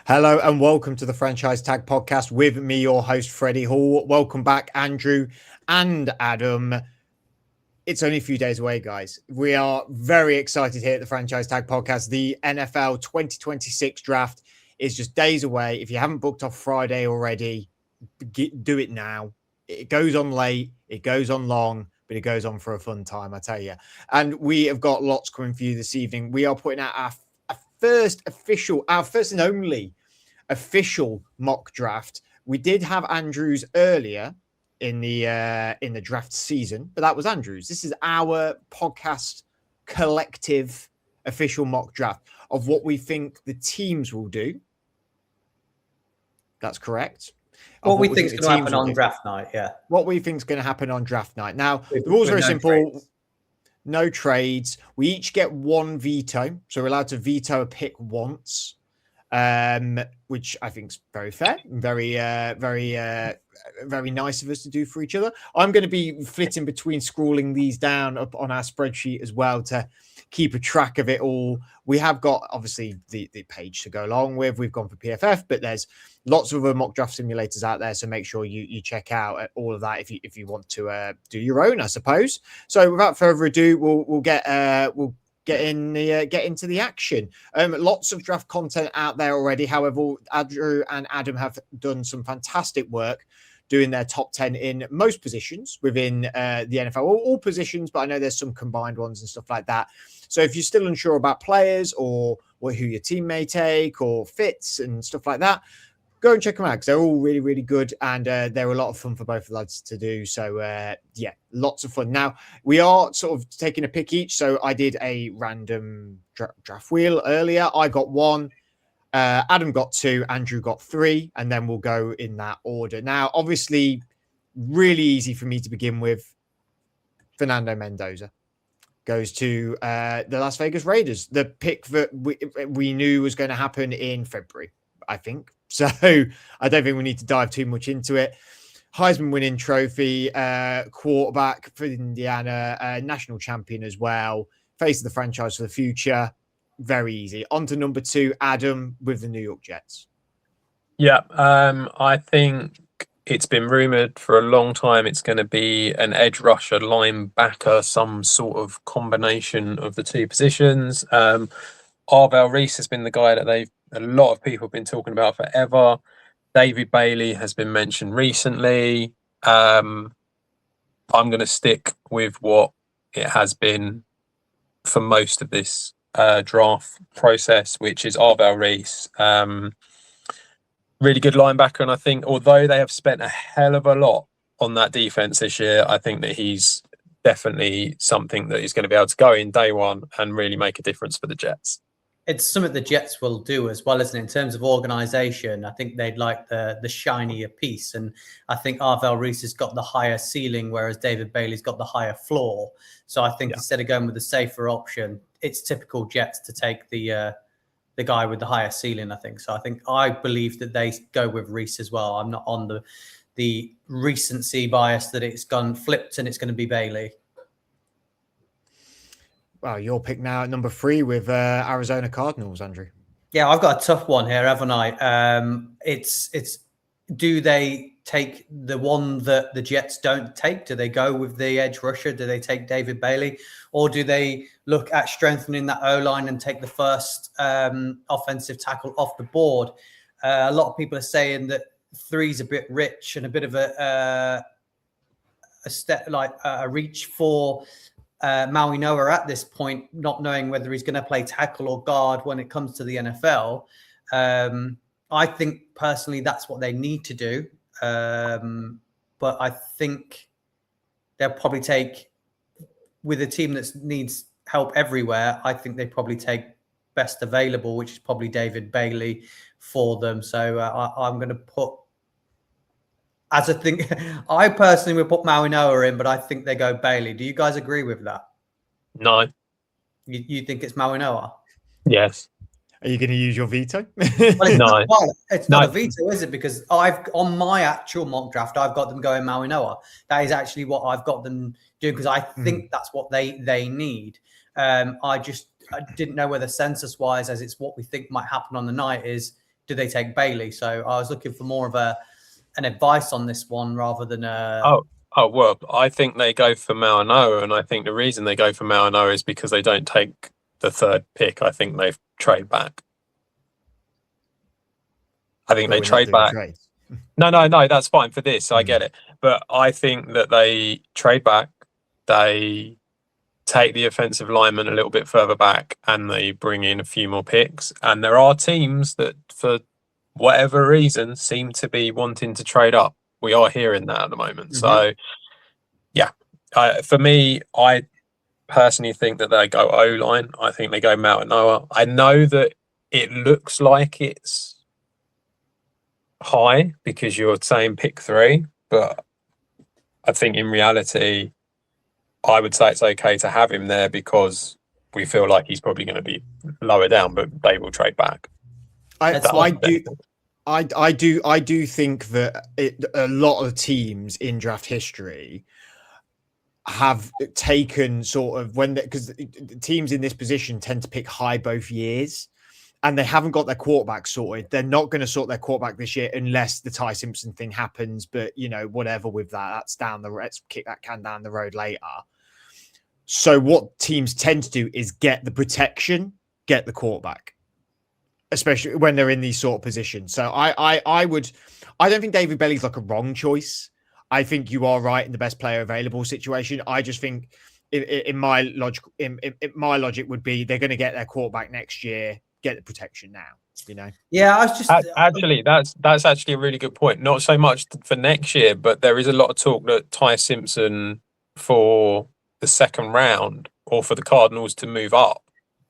Hello and welcome to the Franchise Tag Podcast with me, your host, Freddie Hall. Welcome back, Andrew and Adam. It's only a few days away, guys. We are very excited here at the Franchise Tag Podcast. The NFL 2026 draft is just days away. If you haven't booked off Friday already, do it now. It goes on late, it goes on long, but it goes on for a fun time, I tell you. And we have got lots coming for you this evening. We are putting out our first and only official mock draft. We did have Andrews earlier in the draft season, but that was Andrews. This is our podcast collective official mock draft of what we think the teams will do. That's correct. What we think is going to happen on draft night, yeah. What we think is going to happen on draft night. Now, the rules are very simple. Trades. No trades. We each get one veto. So we're allowed to veto a pick once, which I think is very fair and very nice of us to do for each other. I'm going to be flitting between scrolling these down up on our spreadsheet as well to keep a track of it all. We have got, obviously, the page to go along with. We've gone for PFF, but there's lots of other mock draft simulators out there, so make sure you check out all of that if you want to do your own, I suppose. So without further ado, we'll get into the action. Lots of draft content out there already. However, Andrew and Adam have done some fantastic work doing their top 10 in most positions within the NFL, all positions, but I know there's some combined ones and stuff like that. So if you're still unsure about players or who your team may take or fits and stuff like that, go and check them out because they're all really, really good and they're a lot of fun for both lads to do. So, yeah, lots of fun. Now, we are sort of taking a pick each. So I did a random draft wheel earlier. I got one. Adam got two. Andrew got three. And then we'll go in that order. Now, obviously, really easy for me to begin with. Fernando Mendoza goes to the Las Vegas Raiders. The pick that we knew was going to happen in February, I think. So I don't think we need to dive too much into it. Heisman winning trophy, quarterback for Indiana, national champion as well, face of the franchise for the future. Very easy. On to number two, Adam with the New York Jets. Yeah, I think it's been rumored for a long time it's going to be an edge rusher, linebacker, some sort of combination of the two positions. Arvell Reese has been the guy that a lot of people have been talking about forever. David Bailey has been mentioned recently. I'm going to stick with what it has been for most of this draft process, which is Arvell Reese. Really good linebacker, and I think although they have spent a hell of a lot on that defense this year, I think that he's definitely something that is going to be able to go in day one and really make a difference for the Jets. It's something the Jets will do as well, isn't it? In terms of organization, I think they'd like the shinier piece. And I think Arvell Reese has got the higher ceiling, whereas David Bailey's got the higher floor. So I think instead of going with the safer option, it's typical Jets to take the guy with the higher ceiling, I think. So I believe that they go with Reese as well. I'm not on the recency bias that it's gone flipped and it's going to be Bailey. Well, your pick now at number three with Arizona Cardinals, Andrew. Yeah, I've got a tough one here, haven't I? It's do they take the one that the Jets don't take? Do they go with the edge rusher? Do they take David Bailey? Or do they look at strengthening that O-line and take the first offensive tackle off the board? A lot of people are saying that three's a bit rich and a bit of a step like a reach for Maui Noah at this point, not knowing whether he's going to play tackle or guard when it comes to the NFL. I think personally that's what they need to do. But I think they'll probably take, with a team that needs help everywhere, I think they probably take best available, which is probably David Bailey for them. So I'm going to put, as a thing, I personally would put Maui Noah in, but I think they go Bailey. Do you guys agree with that? No. You think it's Maui Noah? Yes. Are you going to use your veto? Well, it's not a veto, is it? Because on my actual mock draft, I've got them going Maui Noah. That is actually what I've got them doing because I think that's what they need. I didn't know whether census-wise, as it's what we think might happen on the night, is do they take Bailey? So I was looking for more of an advice on this one rather than a. Oh well, I think they go for Maunao, and I think the reason they go for Maunao is because they don't take the third pick. I think they trade back. I think they trade back. Trades. No, that's fine for this. I get it. But I think that they trade back, they take the offensive lineman a little bit further back, and they bring in a few more picks. And there are teams that, for whatever reason, seem to be wanting to trade up. We are hearing that at the moment. So, yeah, for me, I personally think that they go O-line. I think they go Maunao. I know that it looks like it's high because you're saying pick 3, but I think in reality, I would say it's okay to have him there because we feel like he's probably going to be lower down, but they will trade back. I do think that a lot of teams in draft history have taken sort of because teams in this position tend to pick high both years, and they haven't got their quarterback sorted. They're not going to sort their quarterback this year unless the Ty Simpson thing happens. But whatever with that, that's down the road. Let's kick that can down the road later. So what teams tend to do is get the protection, get the quarterback, especially when they're in these sort of positions. So I don't think David Bailey's like a wrong choice. I think you are right in the best player available situation. I just think in my logic, my logic would be they're going to get their quarterback next year, get the protection now. Yeah, I was just actually that's actually a really good point. Not so much for next year, but there is a lot of talk that Ty Simpson for the second round or for the Cardinals to move up.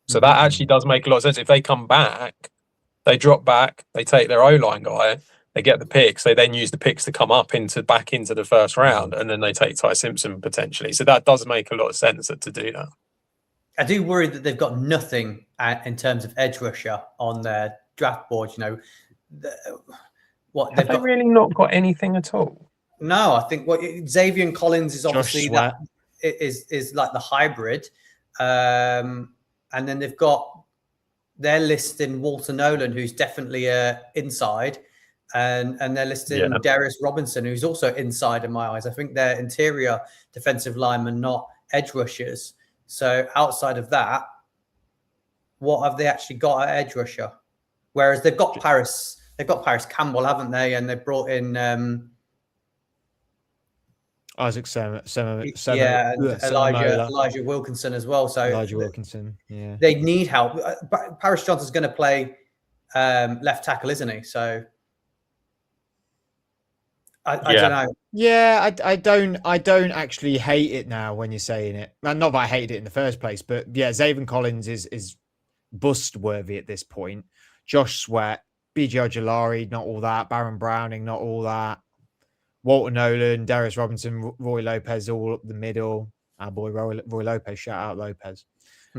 So that actually does make a lot of sense. If they come back, they drop back, they take their O-line guy, they get the picks, they then use the picks to come up back into the first round, and then they take Ty Simpson potentially. So that does make a lot of sense to do that. I do worry that they've got nothing in terms of edge rusher on their draft board. Have they really not got anything at all? No, I think Xavier Collins is obviously that is like the hybrid, and then they're listing Walter Nolan, who's definitely inside, and they're listing Darius Robinson, who's also inside in my eyes. I think they're interior defensive linemen, not edge rushers. So outside of that, what have they actually got at edge rusher? Whereas they've got Paris Campbell, haven't they? And they've brought in Isaac Elijah Wilkinson as well. So Elijah Wilkinson, yeah, they need help. Paris Johnson's going to play left tackle, isn't he? So I don't know. Yeah, I don't actually hate it now when you're saying it. Not that I hated it in the first place, but yeah, Xavier Collins is bust worthy at this point. Josh Sweat, B.J. Ojolari, not all that. Baron Browning, not all that. Walter Nolan, Darius Robinson, Roy Lopez, all up the middle. Our boy Roy Lopez, shout out Lopez.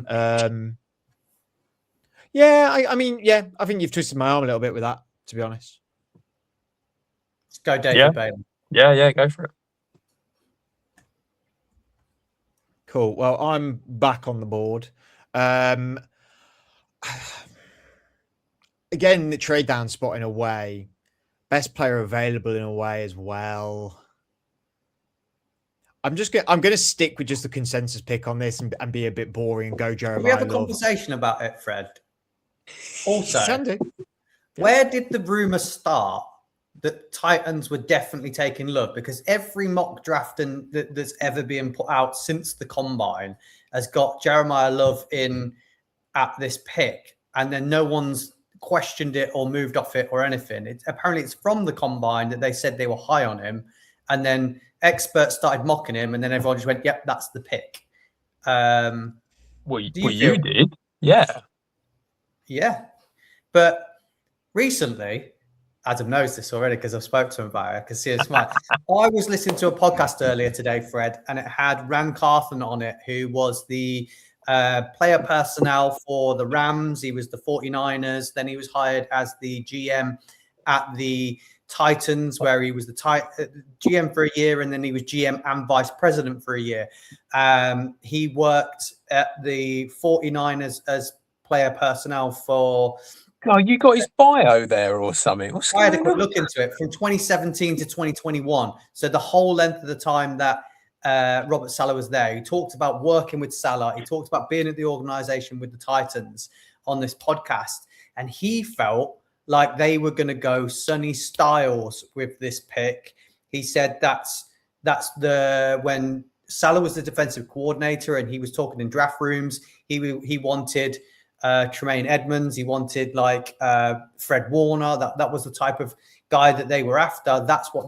I think you've twisted my arm a little bit with that, to be honest. Let's go David Bailey. Yeah, go for it. Cool. Well, I'm back on the board. Again, the trade down spot in a way. Best player available in a way as well. I'm going to stick with just the consensus pick on this and be a bit boring and go Jeremiah. We have a conversation about it, Fred. Also, can do. Where did the rumor start that Titans were definitely taking Love? Because every mock draft that's ever been put out since the combine has got Jeremiah Love in at this pick, and then no one's questioned it or moved off it or anything. Apparently it's from the combine that they said they were high on him, and then experts started mocking him, and then everyone just went, "Yep, that's the pick." You did, yeah. But recently, Adam knows this already because I've spoke to him about it. I can see his smile. I was listening to a podcast earlier today, Fred, and it had Ran Carthen on it, who was the player personnel for the Rams. He was the 49ers. Then he was hired as the GM at the Titans, where he was the GM for a year, and then he was GM and vice president for a year. He worked at the 49ers as player personnel for Oh, you got his bio there or something. What's I had a going quick on? look into it from 2017 to 2021. So the whole length of the time that Robert Saleh was there, he talked about working with Salah. He talked about being at the organization with the Titans on this podcast. And he felt like they were going to go Sonny Styles with this pick. He said that's when Salah was the defensive coordinator and he was talking in draft rooms. He wanted Tremaine Edmonds. He wanted like Fred Warner. That was the type of guy that they were after. That's what,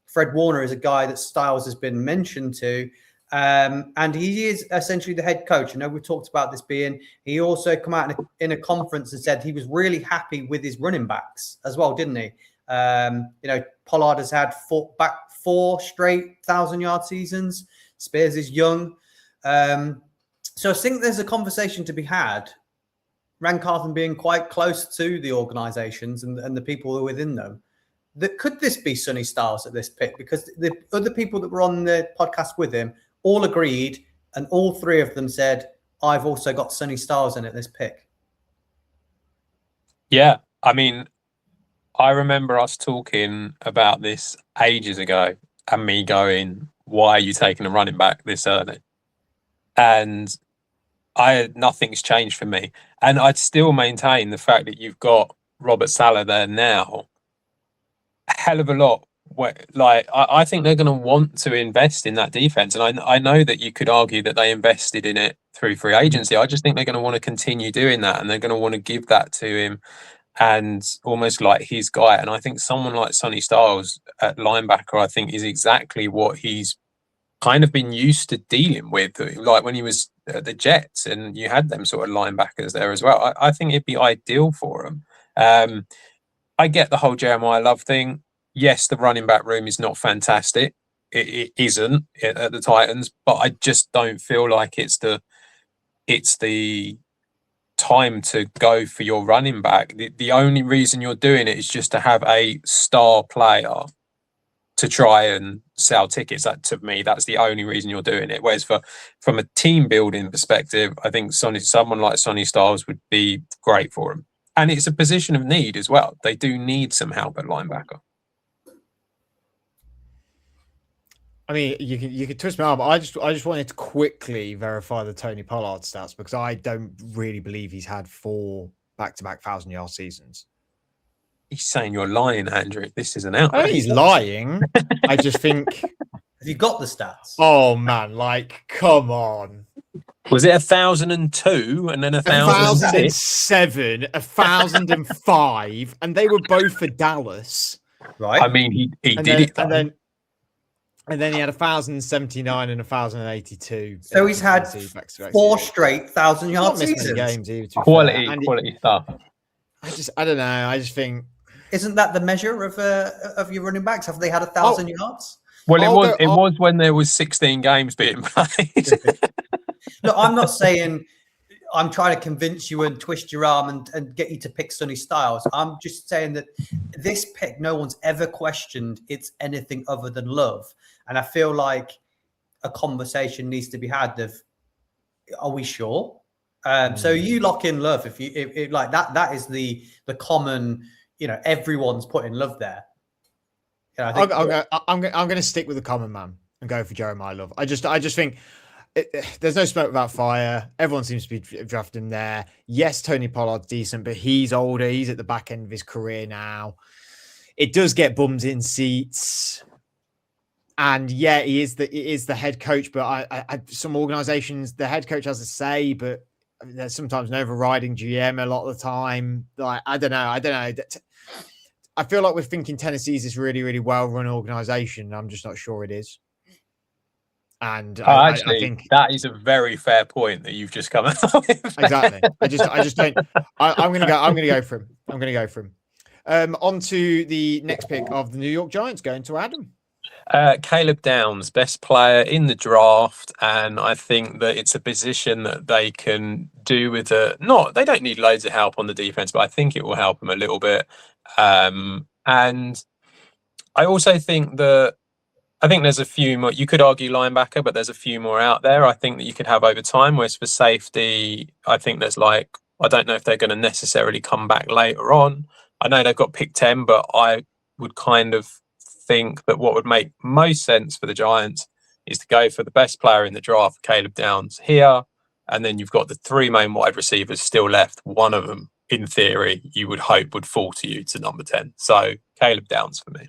Fred Warner is a guy that Styles has been mentioned to. And he is essentially the head coach. I know we've talked about this being, he also come out in a conference and said he was really happy with his running backs as well, didn't he? Pollard has had four straight 1,000-yard seasons. Spears is young. So I think there's a conversation to be had. Rancartham being quite close to the organizations and the people who are within them. Could this be Sonny Styles at this pick? Because the other people that were on the podcast with him all agreed, and all three of them said, I've also got Sonny Styles in at this pick. Yeah, I mean, I remember us talking about this ages ago and me going, why are you taking a running back this early? And nothing's changed for me. And I'd still maintain the fact that you've got Robert Saleh there now, a hell of a lot. I think they're going to want to invest in that defense. And I know that you could argue that they invested in it through free agency. I just think they're going to want to continue doing that, and they're going to want to give that to him and almost like his guy. And I think someone like Sonny Styles at linebacker, I think, is exactly what he's kind of been used to dealing with, like when he was at the Jets and you had them sort of linebackers there as well. I think it'd be ideal for him. I get the whole Jeremiah Love thing. Yes, the running back room is not fantastic. It isn't at the Titans, but I just don't feel like it's the time to go for your running back. The only reason you're doing it is just to have a star player to try and sell tickets. That, to me, that's the only reason you're doing it. Whereas from a team building perspective, I think someone like Sonny Styles would be great for him. And it's a position of need as well. They do need some help at linebacker. I mean, you can twist me arm, but I just wanted to quickly verify the Tony Pollard stats because I don't really believe he's had 4 back-to-back 1,000-yard seasons. He's saying you're lying, Andrew. This is an I outrage. don't think he's lying. I just think. Have you got the stats? Oh man, come on. Was it 1,002 and then 1,007, 1,005, and they were both for Dallas, right? I mean, he did it, though. And then he had 1,079 and 1,082. So he's had 4 straight 1,000-yard seasons. Games, either, quality stuff. I don't know. I just think. Isn't that the measure of your running backs? Have they had 1,000 yards? Well, it was when there was 16 games being played. No, I'm not saying I'm trying to convince you and twist your arm and get you to pick Sonny Styles. I'm just saying that this pick, no one's ever questioned it's anything other than love. And I feel like a conversation needs to be had of, are we sure? So you lock in love if like that is the common, everyone's putting love there. I'm going to stick with the common man and go for Jeremiah Love. I just think there's no smoke without fire. Everyone seems to be drafting there. Yes, Tony Pollard's decent, but he's older. He's at the back end of his career now. It does get bums in seats. And yeah, he is the head coach, but I some organizations, the head coach has a say, but there's sometimes an overriding GM a lot of the time. Like, I don't know. I feel like we're thinking Tennessee's this really, really well-run organization. I'm just not sure it is. And I think that is a very fair point that you've just come out with. Exactly. I just don't. I'm gonna go for him. I'm gonna go for him. On to the next pick of the New York Giants, going to Adam. Caleb Downs, best player in the draft, and I think that it's a position that they can do with they don't need loads of help on the defense, but I think it will help them a little bit. And I also think there's a few more. You could argue linebacker, but there's a few more out there I think that you could have over time. Whereas for safety, I think there's I don't know if they're going to necessarily come back later on. I know they've got pick 10, but I would kind of think that what would make most sense for the Giants is to go for the best player in the draft, Caleb Downs, here. And then you've got the 3 main wide receivers still left. One of them, in theory, you would hope would fall to you to number 10. So Caleb Downs for me.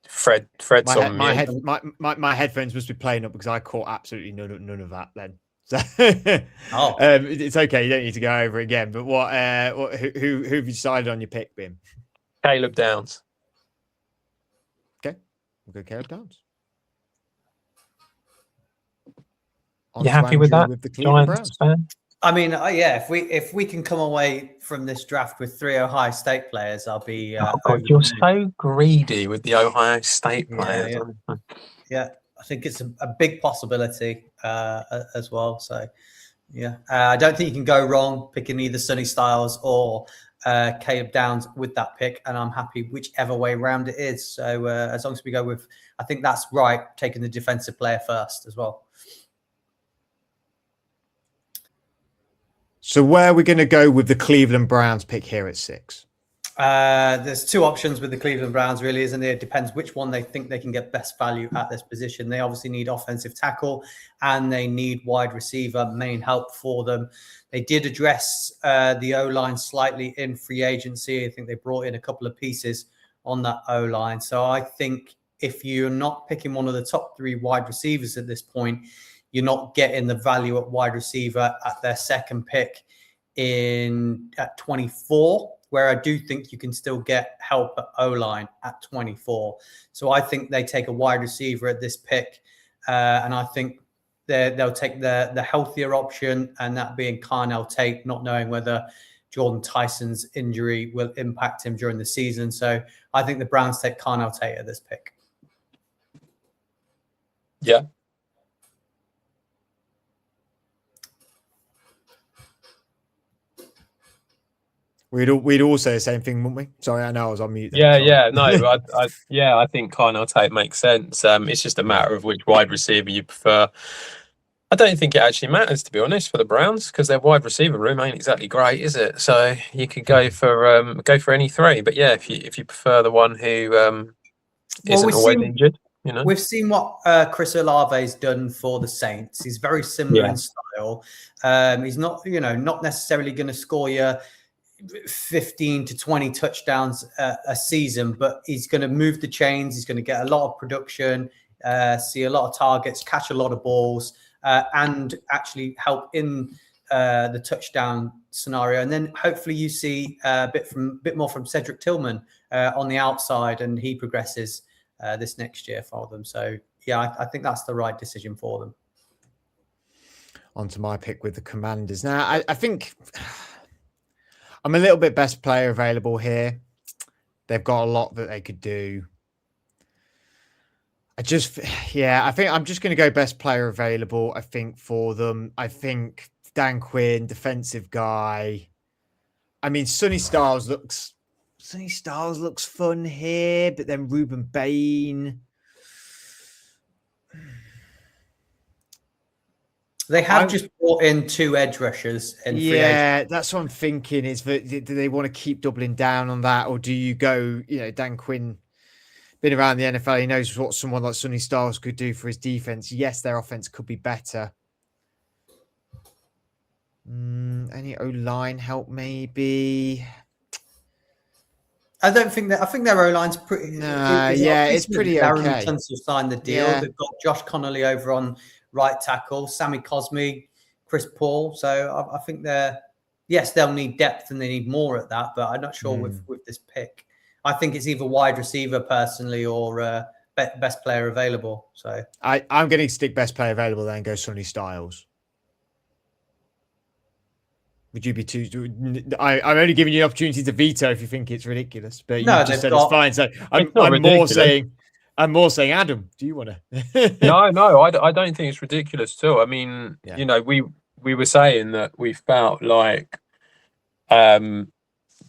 Fred's on mute. My headphones must be playing up because I caught absolutely none of that then. So it's okay. You don't need to go over it again. But who have you decided on your pick, Bim? Caleb Downs. Okay, we'll go Caleb Downs. You happy with that? With the Cleveland Browns. Fan? I mean, yeah. If we can come away from this draft with 3 Ohio State players, I'll be. You're so greedy with the Ohio State players. Yeah, I think it's a big possibility as well. So, yeah, I don't think you can go wrong picking either Sonny Styles or Caleb Downs with that pick, and I'm happy whichever way round it is. So as long as we go with, I think that's right, taking the defensive player first as well. So where are we going to go with the Cleveland Browns pick here at 6? There's 2 options with the Cleveland Browns, really, isn't there? It depends which one they think they can get best value at this position. They obviously need offensive tackle and they need wide receiver main help for them. They did address the O-line slightly in free agency. I think they brought in a couple of pieces on that O-line. So I think if you're not picking one of the top 3 wide receivers at this point, you're not getting the value at wide receiver at their second pick at 24, where I do think you can still get help at O-line at 24. So I think they take a wide receiver at this pick, and I think they'll take the healthier option, and that being Carnell Tate, not knowing whether Jordan Tyson's injury will impact him during the season. So I think the Browns take Carnell Tate at this pick. Yeah. We'd all say the same thing, wouldn't we? Sorry, I know I was on mute. Yeah. No, I think Carnell Tate makes sense. It's just a matter of which wide receiver you prefer. I don't think it actually matters, to be honest, for the Browns, because their wide receiver room ain't exactly great, is it? So you could go for any 3. But yeah, if you prefer the one who isn't always injured. You know? We've seen what Chris Olave's done for the Saints. He's very similar in style. He's not necessarily going to score you 15 to 20 touchdowns a season, but he's going to move the chains. He's going to get a lot of production, see a lot of targets, catch a lot of balls, and actually help in the touchdown scenario. And then hopefully you see a bit more from Cedric Tillman on the outside, and he progresses this next year for them. So yeah, I think that's the right decision for them. On to my pick with the Commanders. Now, I think I'm a little bit best player available here. They've got a lot that they could do. I think I'm just going to go best player available, I think, for them. I think Dan Quinn, defensive guy. I mean, Sonny Styles looks fun here, but then Ruben Bain. They have just brought in 2 edge rushers. That's what I'm thinking. Is that do they want to keep doubling down on that, or do you go? Dan Quinn, been around the NFL, he knows what someone like Sonny Styles could do for his defense. Yes, their offense could be better. Any O-line help, maybe? I don't think that. I think their O-line's pretty. It's pretty okay. Tunsil signed the deal. Yeah. They've got Josh Connolly over on right tackle, Sammy Cosme, Chris Paul. So I think they'll need depth and they need more at that, but I'm not sure with this pick. I think it's either wide receiver personally or best player available. So I'm going to stick best player available then and go Sonny Styles. Would you be too? I'm only giving you an opportunity to veto if you think it's ridiculous, but you just said it's fine. So I'm more saying, Adam, do you want to? No, I don't think it's ridiculous too. I mean, we were saying that we felt like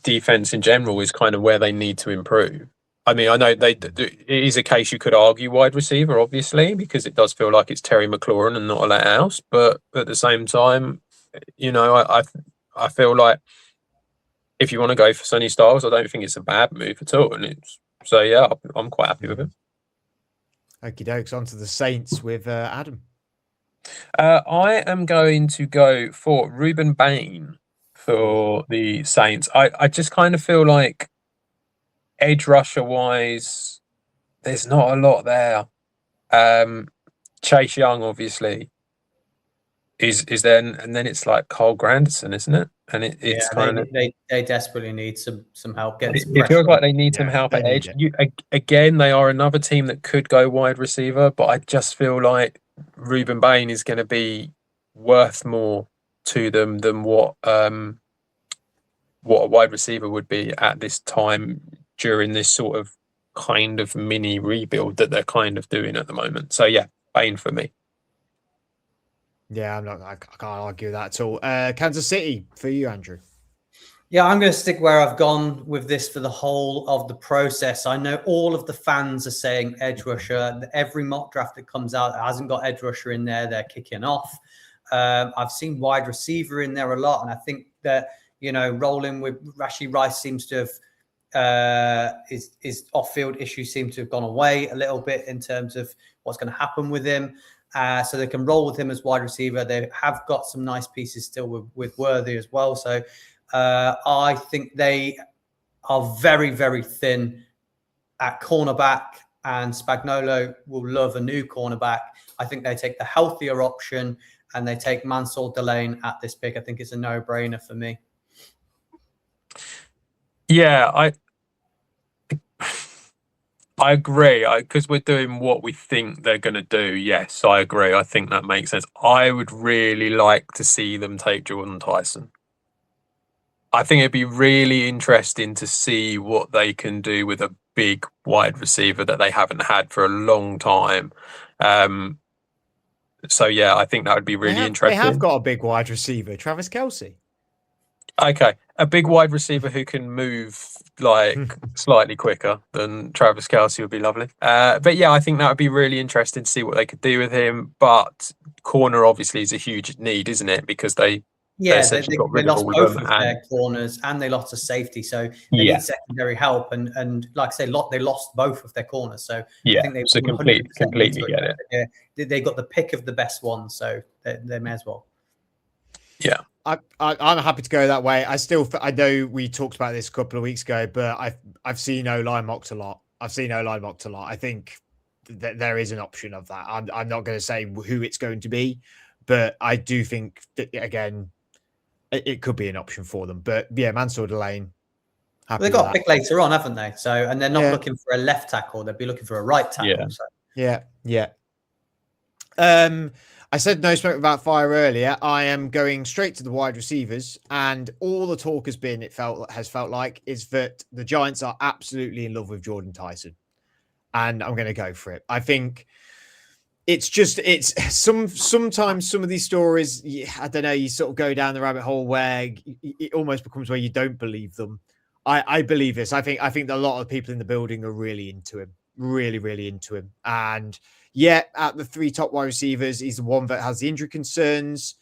defense in general is kind of where they need to improve. I mean, I know it is a case you could argue wide receiver, obviously, because it does feel like it's Terry McLaurin and not a let else. But at the same time, you know, I feel like if you want to go for Sonny Styles, I don't think it's a bad move at all. And so yeah, I'm quite happy with it. Okie dokes, on to the Saints with Adam. I am going to go for Ruben Bain for the Saints. I just kind of feel like edge rusher wise, there's not a lot there. Chase Young obviously is there, and then it's like Cole Granderson, isn't it? And it's kind of they desperately need some help getting some it feels pressure like on. they need some help at edge. Again, they are another team that could go wide receiver, but I just feel like Ruben Bain is going to be worth more to them than what a wide receiver would be at this time during this sort of kind of mini rebuild that they're kind of doing at the moment. So yeah, Bain for me. Yeah, I can't argue that at all. Kansas City for you, Andrew. Yeah, I'm going to stick where I've gone with this for the whole of the process. I know all of the fans are saying edge rusher. Every mock draft that comes out that hasn't got edge rusher in there, they're kicking off. I've seen wide receiver in there a lot, and I think that, you know, rolling with Rashee Rice seems to have his off-field issues seem to have gone away a little bit in terms of what's going to happen with him. So they can roll with him as wide receiver. They have got some nice pieces still with Worthy as well. So I think they are very, very thin at cornerback, and Spagnuolo will love a new cornerback. I think they take the healthier option and they take Mansour Delane at this pick. I think it's a no-brainer for me. Yeah, I agree, because we're doing what we think they're going to do. Yes, I agree. I think that makes sense. I would really like to see them take Jordan Tyson. I think it'd be really interesting to see what they can do with a big wide receiver that they haven't had for a long time. So yeah, I think that would be really interesting. They have got a big wide receiver, Travis Kelce. Okay, a big wide receiver who can move like slightly quicker than Travis Kelce would be lovely. But yeah, I think that would be really interesting to see what they could do with him. But corner obviously is a huge need, isn't it? Because they got rid lost of all both of them of their corners and they lost a safety, so they need secondary help. And like I say, they lost both of their corners, so I think they completely get it. They got the pick of the best one, so they may as well. Yeah. I'm happy to go that way. I know we talked about this a couple of weeks ago, but I've seen O-line mocked a lot. I think that there is an option of that. I'm not going to say who it's going to be, but I do think that, again, it could be an option for them. But yeah, Mansour Delane. They've got a pick later on, haven't they? So, and they're not looking for a left tackle; they'll be looking for a right tackle. Yeah. So. I said no smoke without fire earlier. I am going straight to the wide receivers, and all the talk has felt like is that the Giants are absolutely in love with Jordan Tyson, and I'm going to go for it. I think sometimes some of these stories, I don't know, you sort of go down the rabbit hole where it almost becomes where you don't believe them. I believe this. I think that a lot of people in the building are really into him, really into him, and. Yeah, at the three top wide receivers, he's the one that has the injury concerns.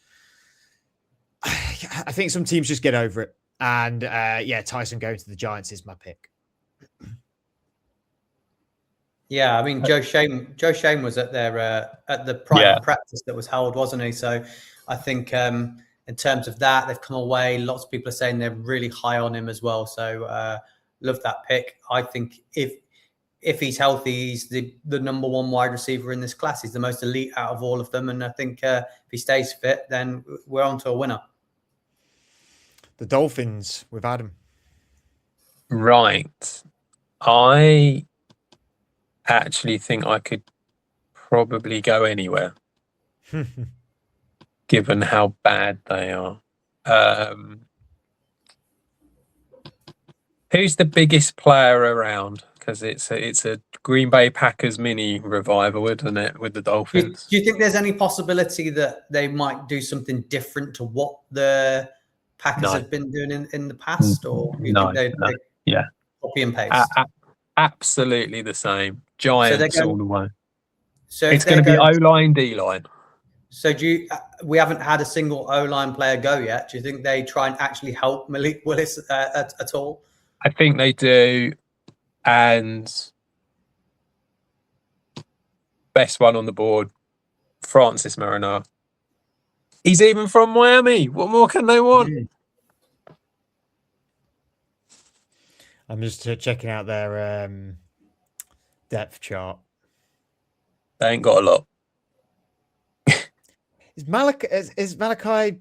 I think some teams just get over it. And Tyson going to the Giants is my pick. Yeah, I mean, Joe Shane was at the private practice that was held, wasn't he? So I think in terms of that, they've come away. Lots of people are saying they're really high on him as well. So love that pick. I think if he's healthy, he's the number one wide receiver in this class. He's the most elite out of all of them. And I think if he stays fit, then we're on to a winner. The Dolphins with Adam. Right. I actually think I could probably go anywhere, given how bad they are. Who's the biggest player around? Because it's a Green Bay Packers mini revival, isn't it, with the Dolphins? Do you think there's any possibility that they might do something different to what the Packers have been doing in the past? Or do you think they copy and paste? Absolutely the same. So they're Giants going, all the way. so It's if they're going to be going, O-line, D-line. so do you, we haven't had a single O-line player go yet. Do you think they try and actually help Malik Willis at all? I think they do. And best one on the board, Francis Mariner. He's even from Miami. What more can they want? I'm just checking out their depth chart. They ain't got a lot. Is Malachi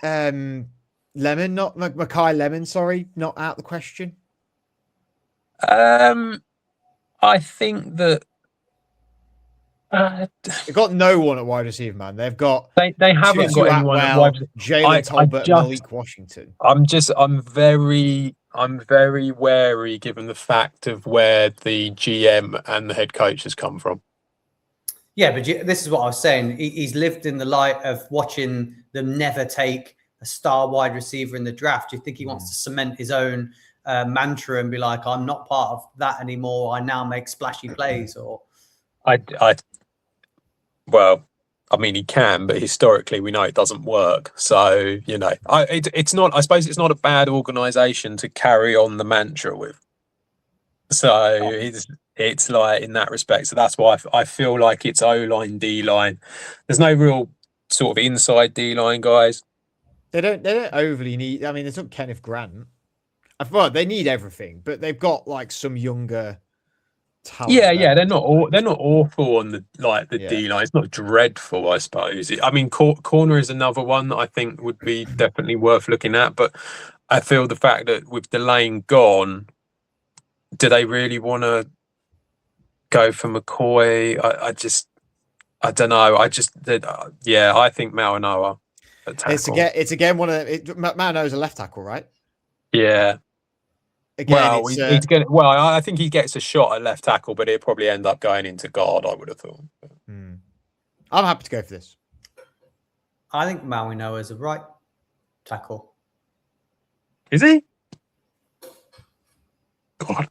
Lemon, not Mackay Lemon, sorry, not out the question? I think that they've got no one at wide receiver, man. They've got they haven't Tutu got anyone at wide receiver. Jalen Tolbert, and Malik Washington. I'm very wary given the fact of where the GM and the head coach has come from. Yeah, but this is what I was saying. He's lived in the light of watching them never take a star wide receiver in the draft. Do you think he wants to cement his own mantra and be like, I'm not part of that anymore. I now make splashy plays? Or well, I mean, he can, but historically we know it doesn't work. So, you know, it's not, I suppose it's not a bad organization to carry on the mantra with. So it's like in that respect. So that's why I feel like it's O-line, D-line. There's no real sort of inside D-line guys. They don't overly need. I mean, they took Kenneth Grant. I thought they need everything, but they've got like some younger talent. Yeah. They're not awful on the D-line. It's not dreadful, I suppose. I mean, corner is another one that I think would be definitely worth looking at. But I feel the fact that with Delane gone, do they really want to go for McCoy? I don't know. I think Malinoa. It's again one of Malinoa's a left tackle, right? Yeah. Again, I think he gets a shot at left tackle, but it'll probably end up going into guard, I would have thought. I'm happy to go for this. I think Malinoa is a right tackle. Is he? God,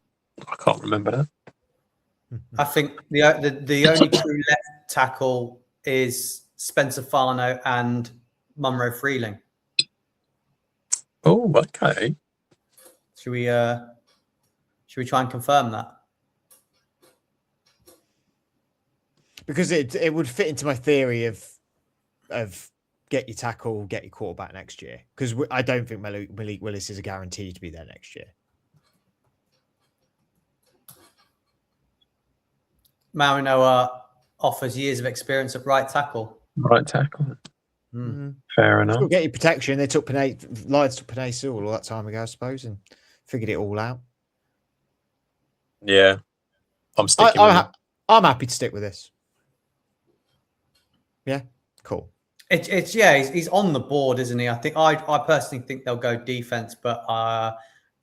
I can't remember that. I think the only true left tackle is Spencer Farno and Munro Freeling. Oh, okay. Should we try and confirm that? Because it would fit into my theory of get your tackle, get your quarterback next year. Because I don't think Malik Willis is a guarantee to be there next year. Malinoa offers years of experience at right tackle. Right tackle. Fair enough. Still get your protection. They took Lions took Panay Sewell all that time ago, I suppose, and figured it all out. Yeah, I'm sticking with it. I'm happy to stick with this. Yeah, cool. He's on the board, isn't he? I personally think they'll go defense, but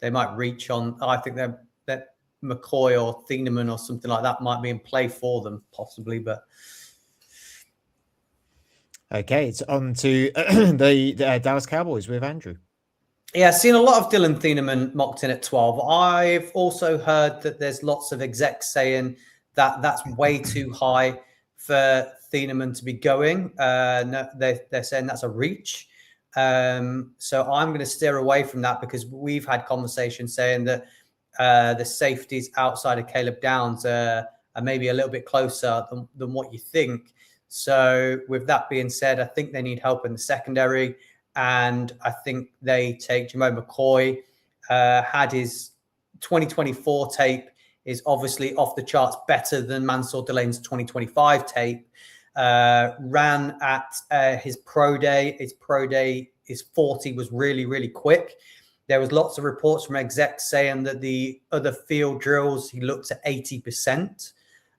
they might reach on. I think that McCoy or Thieneman or something like that might be in play for them, possibly. But okay, it's on to the Dallas Cowboys with Andrew. Yeah, I've seen a lot of Dylan Thieneman mocked in at 12. I've also heard that there's lots of execs saying that that's way too high for Thieneman to be going. No, they're saying that's a reach. So I'm going to steer away from that because we've had conversations saying that the safeties outside of Caleb Downs are maybe a little bit closer than what you think. So with that being said, I think they need help in the secondary. And I think they take Jerome McCoy, had his 2024 tape is obviously off the charts better than Mansour Delane's 2025 tape. Ran at his pro day. His pro day, his 40 was really, really quick. There was lots of reports from execs saying that the other field drills, he looked at 80%.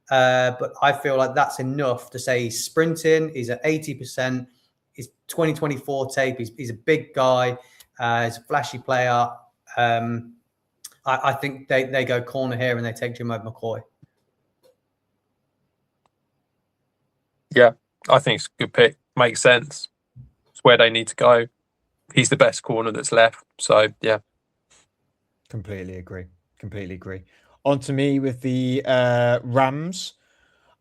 But I feel like that's enough to say he's sprinting, he's at 80%. His 2024 tape, he's a big guy. He's a flashy player. I think they go corner here and they take Jerome McCoy. Yeah, I think it's a good pick. Makes sense. It's where they need to go. He's the best corner that's left. So, yeah. Completely agree. On to me with the Rams.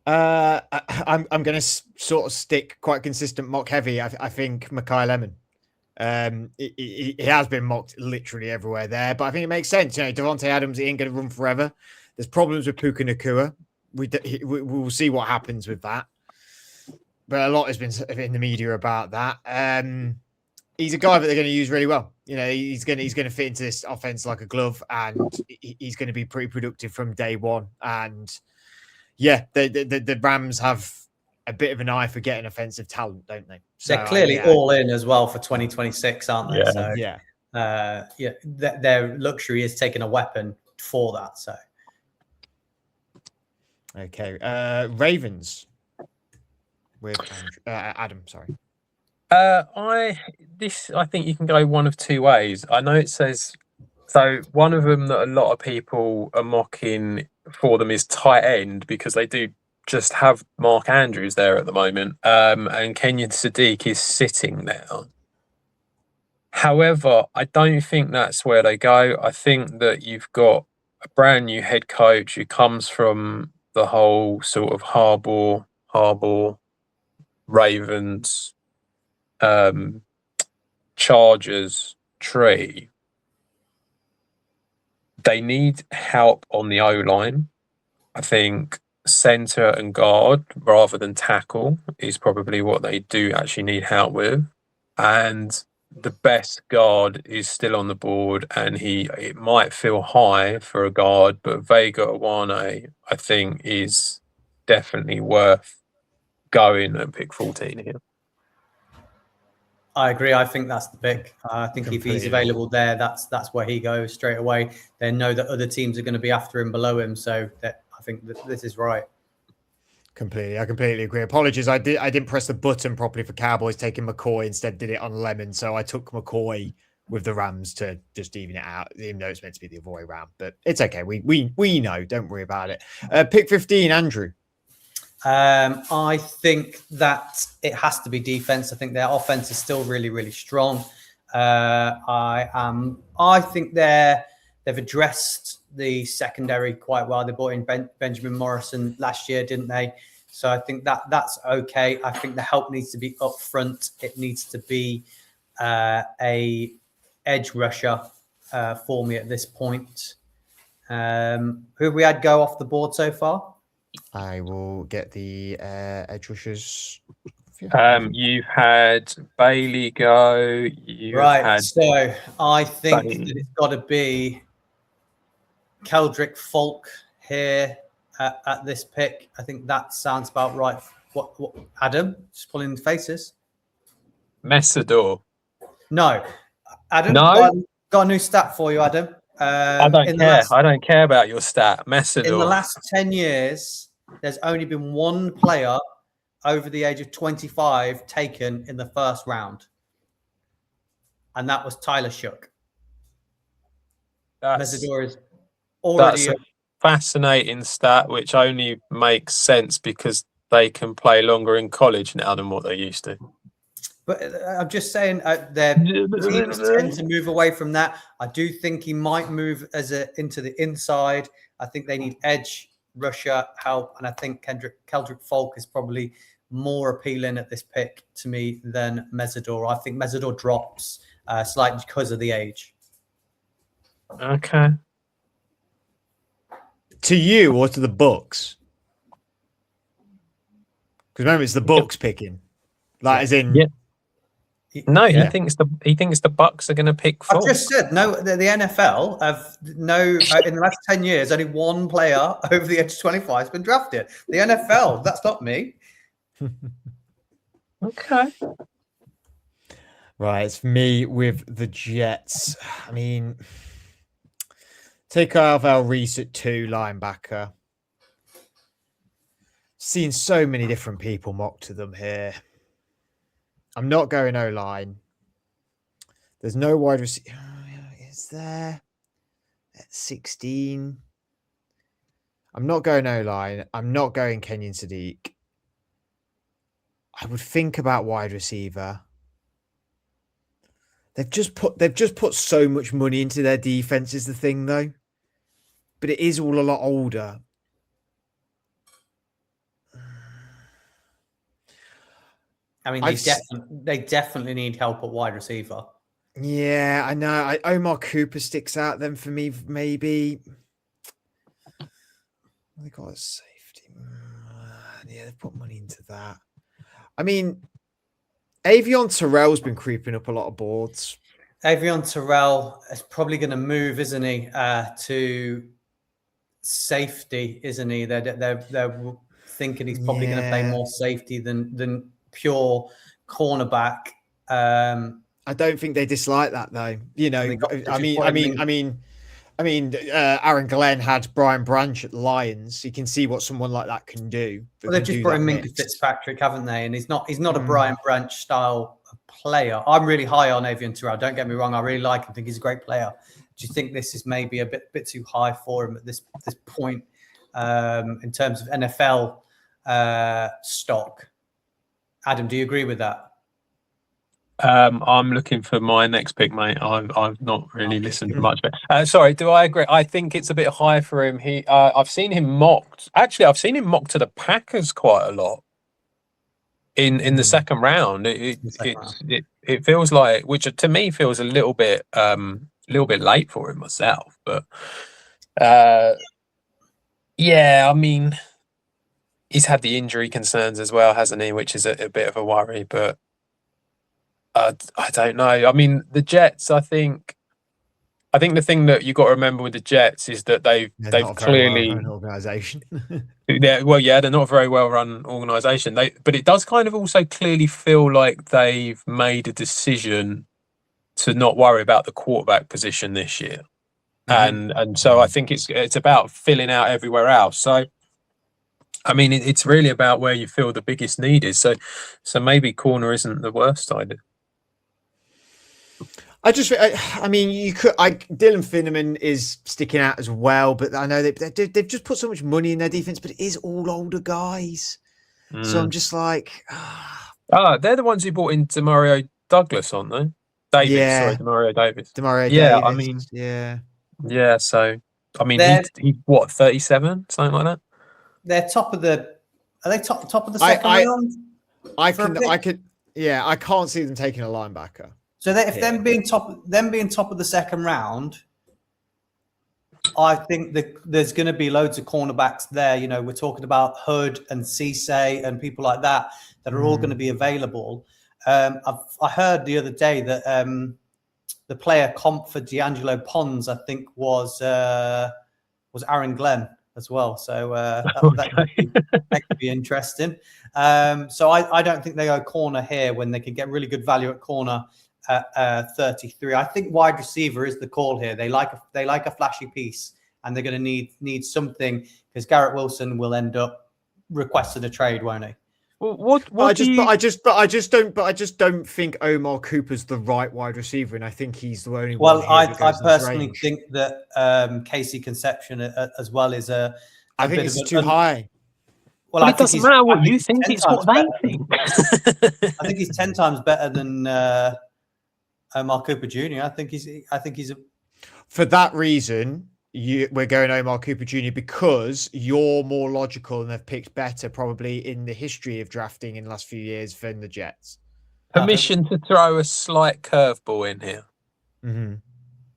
I'm going to sort of stick quite consistent mock heavy. I think Makai Lemon. He has been mocked literally everywhere there, but I think it makes sense. You know, Devontae Adams ain't going to run forever. There's problems with Puka Nakua. We'll see what happens with that. But a lot has been in the media about that. He's a guy that they're going to use really well. You know, he's going to fit into this offense like a glove, and he's going to be pretty productive from day one. And yeah, the Rams have a bit of an eye for getting offensive talent, don't they? So, they're clearly all in as well for 2026, aren't they? Yeah. So their luxury is taking a weapon for that. So okay, Ravens with Adam. Sorry. I think you can go one of two ways. I know it says so. One of them that a lot of people are mocking for them is tight end because they do just have Mark Andrews there at the moment, and Kenyon Sadiq is sitting there. However, I don't think that's where they go. I think that you've got a brand new head coach who comes from the whole sort of Harbour, Ravens, Chargers tree. They need help on the O-line. I think center and guard rather than tackle is probably what they do actually need help with. And the best guard is still on the board, and it might feel high for a guard, but Vega Awane, I think, is definitely worth going at pick 14 here. I agree. I think that's the pick. I think if he's available there, that's where he goes straight away. They know that other teams are going to be after him below him, so I think that this is right. I completely agree. Apologies, I didn't press the button properly for Cowboys taking McCoy. Instead, did it on Lemon, so I took McCoy with the Rams to just even it out, even though it's meant to be the other way around. But it's okay. We know. Don't worry about it. Pick 15, Andrew. I think that it has to be defense. I think their offense is still really, really strong. I think they've addressed the secondary quite well. They brought in Benjamin Morrison last year, didn't they? So I think that's okay. I think the help needs to be up front. It needs to be a edge rusher for me at this point. Who have we had go off the board so far? I will get the edge rushers. You've had Bailey go. So I think that it's got to be Keldrick Folk here at this pick. I think that sounds about right. What Adam? Just pulling the faces. Messador. No, Adam. No, got a new stat for you, Adam. I don't care. I don't care about your stat. Messador. In the last 10 years, there's only been one player over the age of 25 taken in the first round, and that was Tyler Shook. Messador is already a fascinating stat, which only makes sense because they can play longer in college now than what they used to. But I'm just saying, their teams tend to move away from that. I do think he might move into the inside. I think they need edge rusher help, and I think Keldrick Folk is probably more appealing at this pick to me than Messador. I think Messador drops slightly because of the age. Okay. To you or to the Bucks? Because remember, it's the Bucks picking, like as in. Yeah. No, he thinks the Bucks are going to pick Folk. I just said no. The NFL have in the last 10 years, only one player over the age of 25 has been drafted. The NFL, that's not me. Okay. Right, it's me with the Jets. I mean, take Arvell Reese at 2 linebacker. Seen so many different people mock to them here. I'm not going O-line. There's no wide receiver. Is there? At 16. I'm not going O-line. I'm not going Kenyon Sadiq. I would think about wide receiver. They've just put so much money into their defense is the thing, though. but it is all a lot older. I mean, they definitely need help at wide receiver. Yeah, I know. Omar Cooper sticks out then for me, maybe. They got a safety. Yeah, they've put money into that. I mean, Avion Terrell's been creeping up a lot of boards. Avion Terrell is probably going to move, isn't he, to safety, isn't he? They're thinking he's probably going to play more safety than pure cornerback. I don't think they dislike that though. You know, Aaron Glenn had Brian Branch at the Lions. You can see what someone like that can do. Well, they've just brought in Minka Fitzpatrick, haven't they? And he's not a Brian Branch style player. I'm really high on Avion Terrell. Don't get me wrong. I really like him. I think he's a great player. Do you think this is maybe a bit too high for him at this point in terms of NFL stock? Adam, do you agree with that? I'm looking for my next pick, mate. I've not really listened to much, but sorry, do I agree? I think it's a bit high for him. I've seen him mocked. Actually, I've seen him mocked to the Packers quite a lot in the second round. It feels like, which to me feels a little bit late for him myself. But yeah, I mean, he's had the injury concerns as well, hasn't he? Which is a bit of a worry, but. I don't know. I mean, the Jets. I think the thing that you got to remember with the Jets is that they've clearly an organization. they're not a very well run organization. But it does kind of also clearly feel like they've made a decision to not worry about the quarterback position this year, and so I think it's about filling out everywhere else. So. I mean, it's really about where you feel the biggest need is. So maybe corner isn't the worst idea. I mean, you could. Dylan Finneman is sticking out as well, but I know they've just put so much money in their defense, but it is all older guys. So I'm just like, they're the ones who brought in Demario Douglas, aren't they? Demario Davis. Davis. I mean, yeah. So I mean, he's what, 37, something like that. They're top of the. Are they top of the second round? I can't see them taking a linebacker. So if them being top of the second round, I think there's going to be loads of cornerbacks there. You know, we're talking about Hood and Cisse and people like that are all going to be available. I heard the other day that the player comp for D'Angelo Pons, I think, was Aaron Glenn as well. So that could be interesting. So I don't think they go corner here when they could get really good value at corner at 33. I think wide receiver is the call here. They like a flashy piece, and they're going to need something because Garrett Wilson will end up requesting a trade, won't he? Well, I just don't think Omar Cooper's the right wide receiver, and I think he's the only one. Well, I personally think that Casey Conception as well is I think it's too high. Well, it doesn't matter what you think; it's what they think. I think he's 10 times better than Omar Cooper Jr. I think he's For that reason, we're going Omar Cooper Jr. because you're more logical and they've picked better probably in the history of drafting in the last few years than the Jets. Permission to throw a slight curveball in here.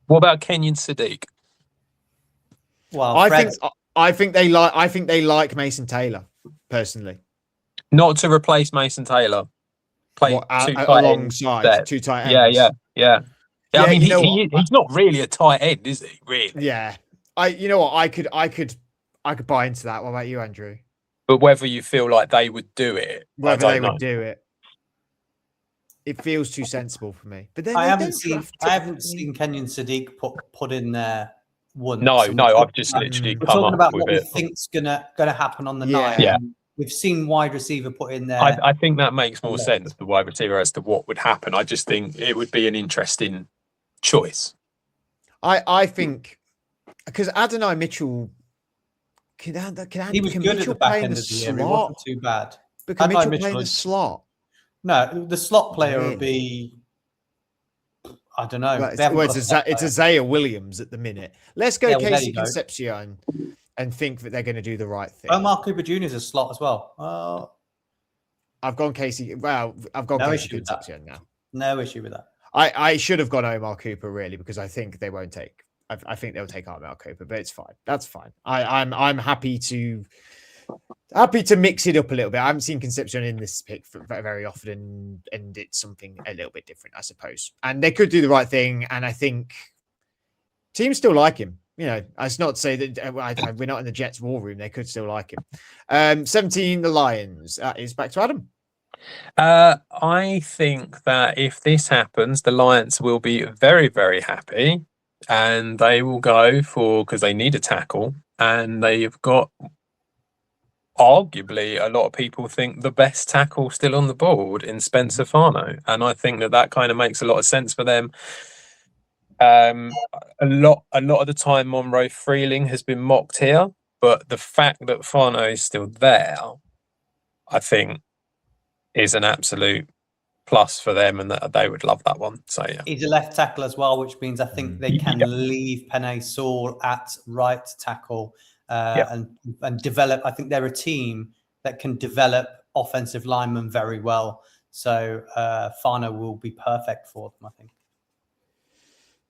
What about Kenyon Sadiq? Well, I think they like Mason Taylor personally. Not to replace Mason Taylor. Play alongside two tight ends. Yeah. I mean, he's not really a tight end, is he? Really? Yeah. You know what? I could buy into that. What about you, Andrew? But whether you feel like they would do it, would do it. It feels too sensible for me. But then I haven't seen Kenyon Sadiq put in there once. No, I've just literally come talking up about with what it. we think's gonna happen on the night. Yeah. We've seen wide receiver put in there. I think that makes more sense, the wide receiver, as to what would happen. I just think it would be an interesting choice. I think because Adonai Mitchell he was good at the back end of the year. He wasn't too bad. But can Mitchell play in the slot? No, the slot player would be. I don't know. It's Isaiah Williams at the minute. Let's go Casey go. Concepcion and think that they're going to do the right thing. Omar Cooper Jr. is a slot as well. I've gone Casey. Well, I've gone Casey Concepcion now. No issue with that. I should have gone Omar Cooper really, because I think they won't take. I think they'll take Omar Cooper, but it's fine. That's fine. I'm happy to mix it up a little bit. I haven't seen Concepcion in this pick very often, and it's something a little bit different, I suppose. And they could do the right thing, and I think teams still like him. You know, it's not to say that we're not in the Jets war room. They could still like him. 17, the Lions. Is back to Adam. I think that if this happens, the Lions will be very, very happy, and they will go for, because they need a tackle, and they've got arguably a lot of people think the best tackle still on the board in Spencer Fano, and I think that kind of makes a lot of sense for them. A lot of the time Monroe Freeling has been mocked here, but the fact that Fano is still there, I think, is an absolute plus for them, and that they would love that one. So yeah, he's a left tackle as well, which means I think they can leave Penei Sewell at right tackle and develop. I think they're a team that can develop offensive linemen very well. So Fano will be perfect for them, I think.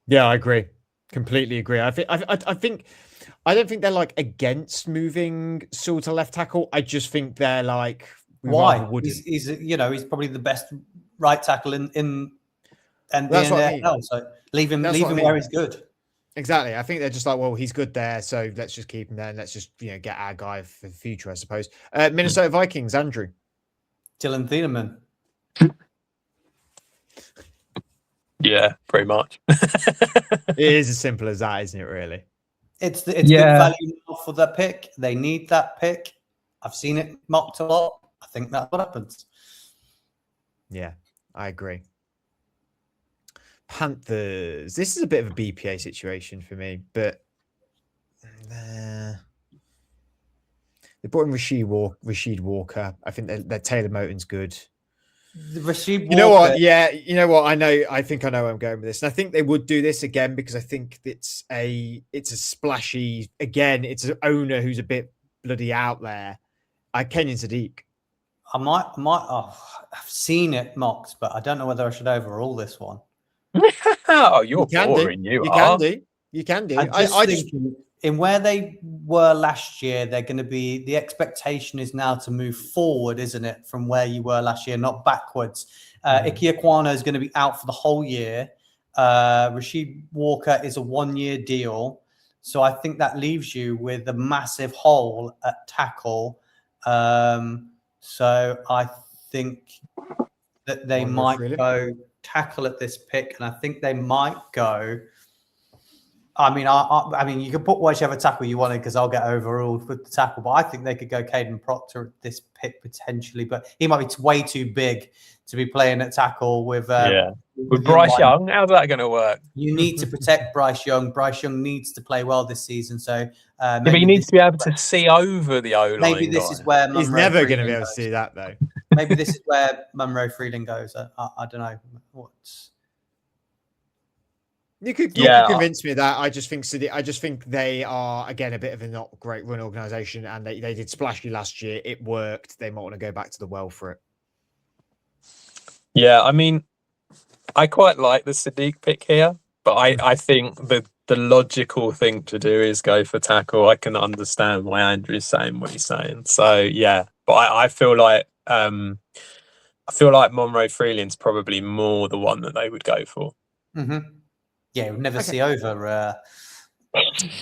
Yeah, I agree. Completely agree. I think I don't think they're like against moving Sewell to left tackle. I just think they're like, why? He's probably the best right tackle in the NFL. So leave him where he's good. Exactly. I think they're just like, well, he's good there, so let's just keep him there and let's just get our guy for the future, I suppose. Minnesota Vikings, Andrew. Dylan Thieneman. Yeah, pretty much. It is as simple as that, isn't it, really? It's good value for that pick. They need that pick. I've seen it mocked a lot. I think that's what happens. Yeah, I agree. Panthers. This is a bit of a BPA situation for me, but they brought in Rashid Walker. I think that Taylor Moton's good. Rashid Walker. You know what? Yeah, you know what? I think I know where I'm going with this, and I think they would do this again because I think it's a splashy. Again, it's an owner who's a bit bloody out there. Kenyon Sadiq. I might. I've seen it mocked, but I don't know whether I should overrule this one. Oh, you're boring. You can do. I just think in where they were last year, they're going to be. The expectation is now to move forward, isn't it, from where you were last year, not backwards. Ike Ekwonu is going to be out for the whole year. Rashid Walker is a 1-year deal, so I think that leaves you with a massive hole at tackle. So I think that they might go tackle at this pick, and I think they might go. I mean, you can put whichever tackle you wanted because I'll get overruled with the tackle, but I think they could go Caden Proctor at this pick potentially, but he might be way too big to be playing at tackle with Bryce Young. How's that going to work? You need to protect Bryce Young. Bryce Young needs to play well this season, so but he needs to be able to see over the O-line. Maybe this is where he's never going to be able to see that though. Maybe this is where Monroe Freeling goes. I don't know what's. You could convince me of that. I just think they are again a bit of a not great run organization, and they did splashy last year. It worked. They might want to go back to the well for it. Yeah, I mean, I quite like the Sadiq pick here, but I think the logical thing to do is go for tackle. I can understand why Andrew's saying what he's saying. So yeah, but I feel like Monroe Freeling's probably more the one that they would go for. Mm-hmm. Yeah, we'll never see over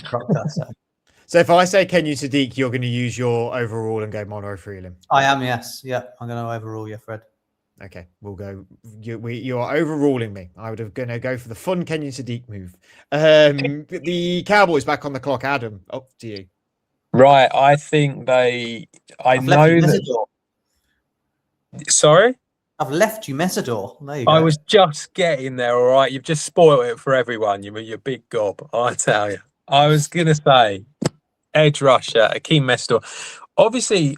Proctor. So if I say Kenyon Sadiq, you're going to use your overrule and go Monroe Freeling? I am, yes. Yeah, I'm going to overrule you, Fred. Okay, we'll go. You are overruling me. I would have going to go for the fun Kenyon Sadiq move. The Cowboys back on the clock. Adam, up to you. Right, I think I know that. Sorry? I've left you Mesidor. There you go. I was just getting there, all right? You've just spoiled it for everyone. You big gob, I tell you. I was going to say edge rusher, Akeem Mesidor. Obviously,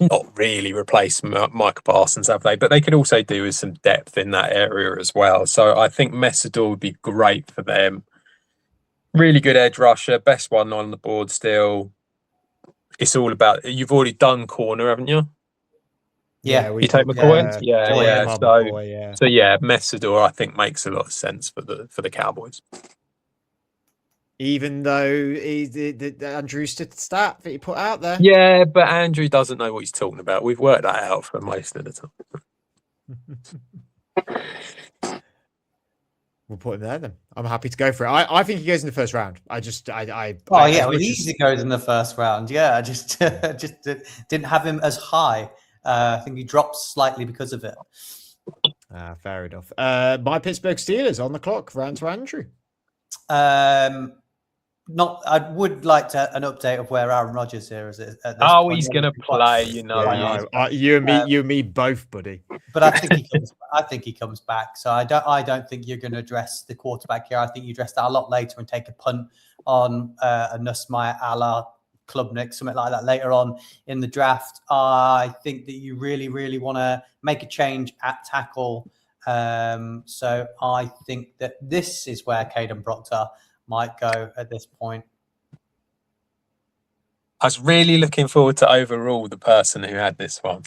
not really replace Micah Parsons, have they? But they could also do with some depth in that area as well. So I think Messidor would be great for them. Really good edge rusher, best one on the board still. It's all about, you've already done corner, haven't you? Yeah, we You take put, McCoy? Joy Yeah. him on So before, yeah. Messidor I think makes a lot of sense for the Cowboys. Even though he's the Andrew stat that he put out there. Yeah, but Andrew doesn't know what he's talking about. We've worked that out for most of the time. We'll put him there then. I'm happy to go for it. I think he goes in the first round. He easily goes in the first round. Yeah, I just didn't have him as high. I think he dropped slightly because of it. Fair enough. My Pittsburgh Steelers on the clock. Round to Andrew. I would like an update of where Aaron Rodgers here is at this point. He's going to play, you and me both, buddy. But I think he comes back. So I don't think you're going to address the quarterback here. I think you address that a lot later and take a punt on a Nussmeier a la Klubnik, something like that later on in the draft. I think that you really, really want to make a change at tackle. So I think that this is where Caden Proctor might go at this point. I was really looking forward to overrule the person who had this one.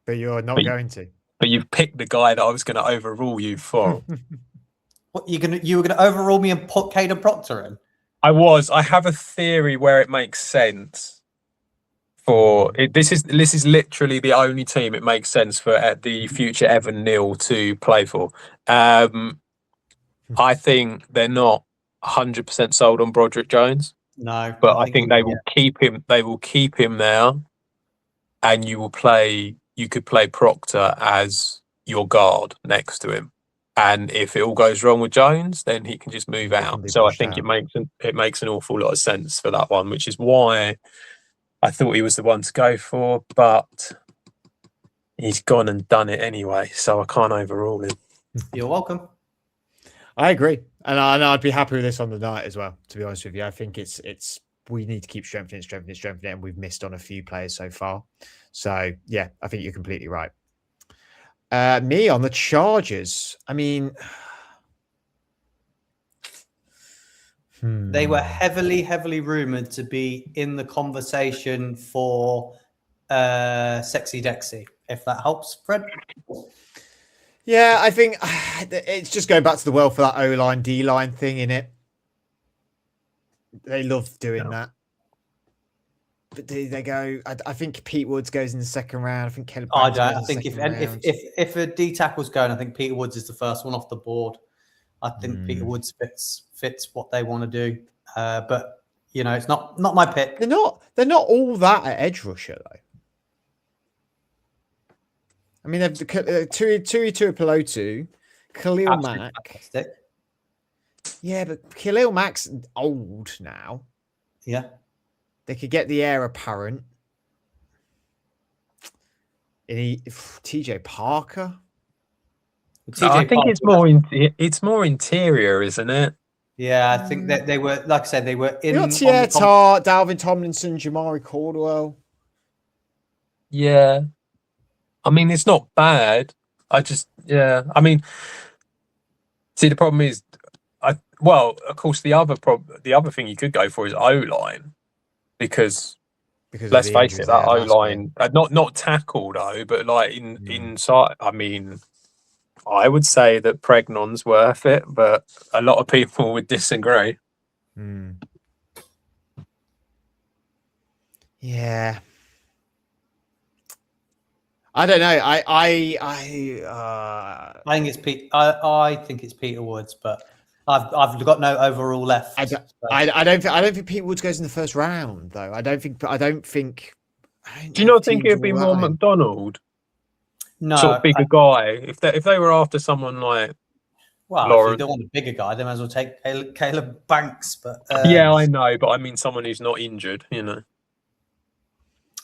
But you're not going to. But you've picked the guy that I was going to overrule you for. What you were gonna overrule me and put Caden Proctor in? I have a theory where it makes sense for it. This is literally the only team it makes sense for the future Evan Neal to play for. I think they're not 100% sold on Broderick Jones. No, but I think they will keep him. They will keep him there, and you could play Proctor as your guard next to him. And if it all goes wrong with Jones, then he can just move out. So I think it makes an awful lot of sense for that one, which is why I thought he was the one to go for. But he's gone and done it anyway, so I can't overrule him. You're welcome. I agree, and I'd be happy with this on the night as well. To be honest with you, I think it's we need to keep strengthening, and we've missed on a few players so far. So yeah, I think you're completely right. Me on the Chargers. I mean, they were heavily rumored to be in the conversation for Sexy Dexy. If that helps, Fred. Yeah, I think it's just going back to the well for that O-line, D-line thing, innit? They love doing that. But they go, I think Pete Woods goes in the second round. I think Caleb. I don't. I think if a D tackle's going, I think Peter Woods is the first one off the board. I think Peter Woods fits what they want to do. But you know, it's not my pick. They're not all that at edge rusher though. I mean, they've Tui Tuipulotu, Khalil Mack. Fantastic. Yeah, but Khalil Mack's old now. Yeah. They could get the heir apparent. TJ Parker. I think it's more interior, isn't it? Yeah, I think that they were, like I said, they were in. You got Tietar, Dalvin Tomlinson, Jamari Caldwell. Yeah. I mean, it's not bad. I mean, see, the problem is, of course, the other thing you could go for is O-line, because let's face it, that O-line, not tackle though, but like inside. I mean, I would say that Pregnon's worth it, but a lot of people would disagree. Yeah. I don't know. I think it's Pete. I think it's Peter Woods, but I've got no overall left. I don't think Peter Woods goes in the first round though. I don't think. Do you not think it'd be more McDonald? No, sort of bigger guy. If they were after someone like, if you don't want a bigger guy, they might as well take Caleb Banks. But yeah, I know, but I mean someone who's not injured. You know,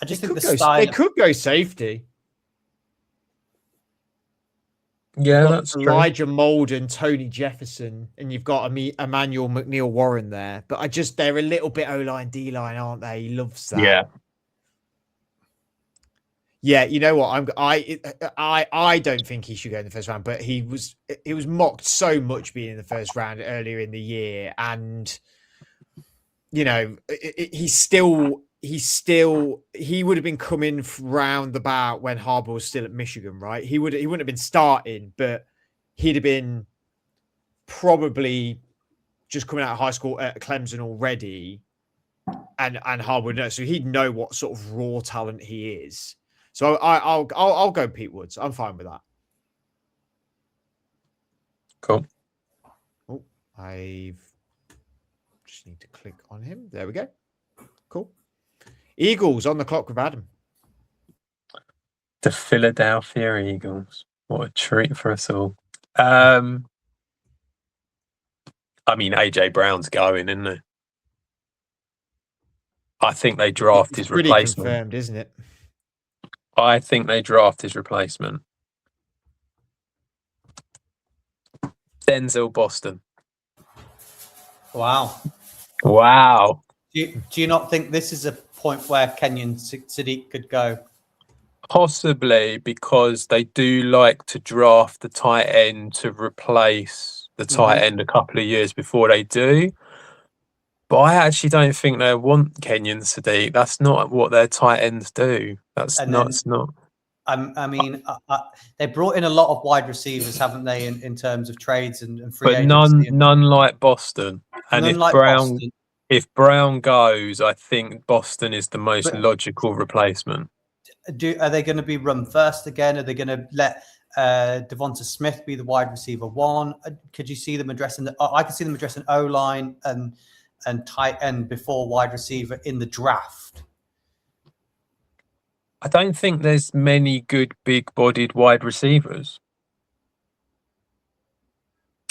I just think they could go safety. Yeah, that's Elijah Molden, Tony Jefferson, and you've got Emmanuel McNeil Warren there. But they're a little bit O-line, D-line, aren't they? He loves that. Yeah. Yeah, you know what? I don't think he should go in the first round, but he was mocked so much being in the first round earlier in the year, and you know he would have been coming round about when Harbaugh was still at Michigan, right? He wouldn't have been starting, but he'd have been probably just coming out of high school at Clemson already, and Harbaugh would know, so he'd know what sort of raw talent he is. So I'll go Pete Woods. I'm fine with that. Cool. Oh, I've just need to click on him. There we go. Cool. Eagles on the clock with Adam. The Philadelphia Eagles. What a treat for us all. I mean, AJ Brown's going, isn't it? I think they draft his Pretty replacement. confirmed, isn't it? I think they draft his replacement. Denzel Boston. Wow. Wow. Do you not think this is a point where Kenyon Sadiq could go? Possibly, because they do like to draft the tight end to replace the tight end a couple of years before they do. But I actually don't think they want Kenyon Sadiq. That's not what their tight ends do. That's not. I mean, they brought in a lot of wide receivers, haven't they, in terms of trades and free But agency? none like Boston. And none if like Brown, Boston. if Brown goes, I think Boston is the most logical replacement. Are they going to be run first again? Are they going to let Devonta Smith be the wide receiver one? Could you see them addressing I could see them addressing O-line and tight end before wide receiver in the draft. I don't think there's many good big-bodied wide receivers.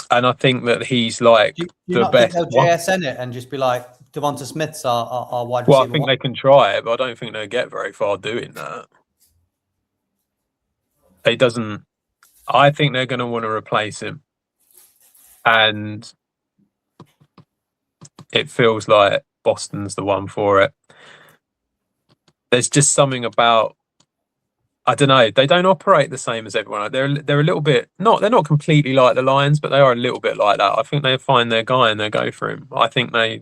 And I think that he's like do you the not best. Think they'll JSN it and just be like, Devonta Smith's our wide receiver? Well, I think they can try it, but I don't think they'll get very far doing that. I think they're going to want to replace him. And it feels like Boston's the one for it. There's just something about, I don't know, they don't operate the same as everyone. They're a little bit, they're not completely like the Lions, but they are a little bit like that. I think they find their guy and they go for him. I think to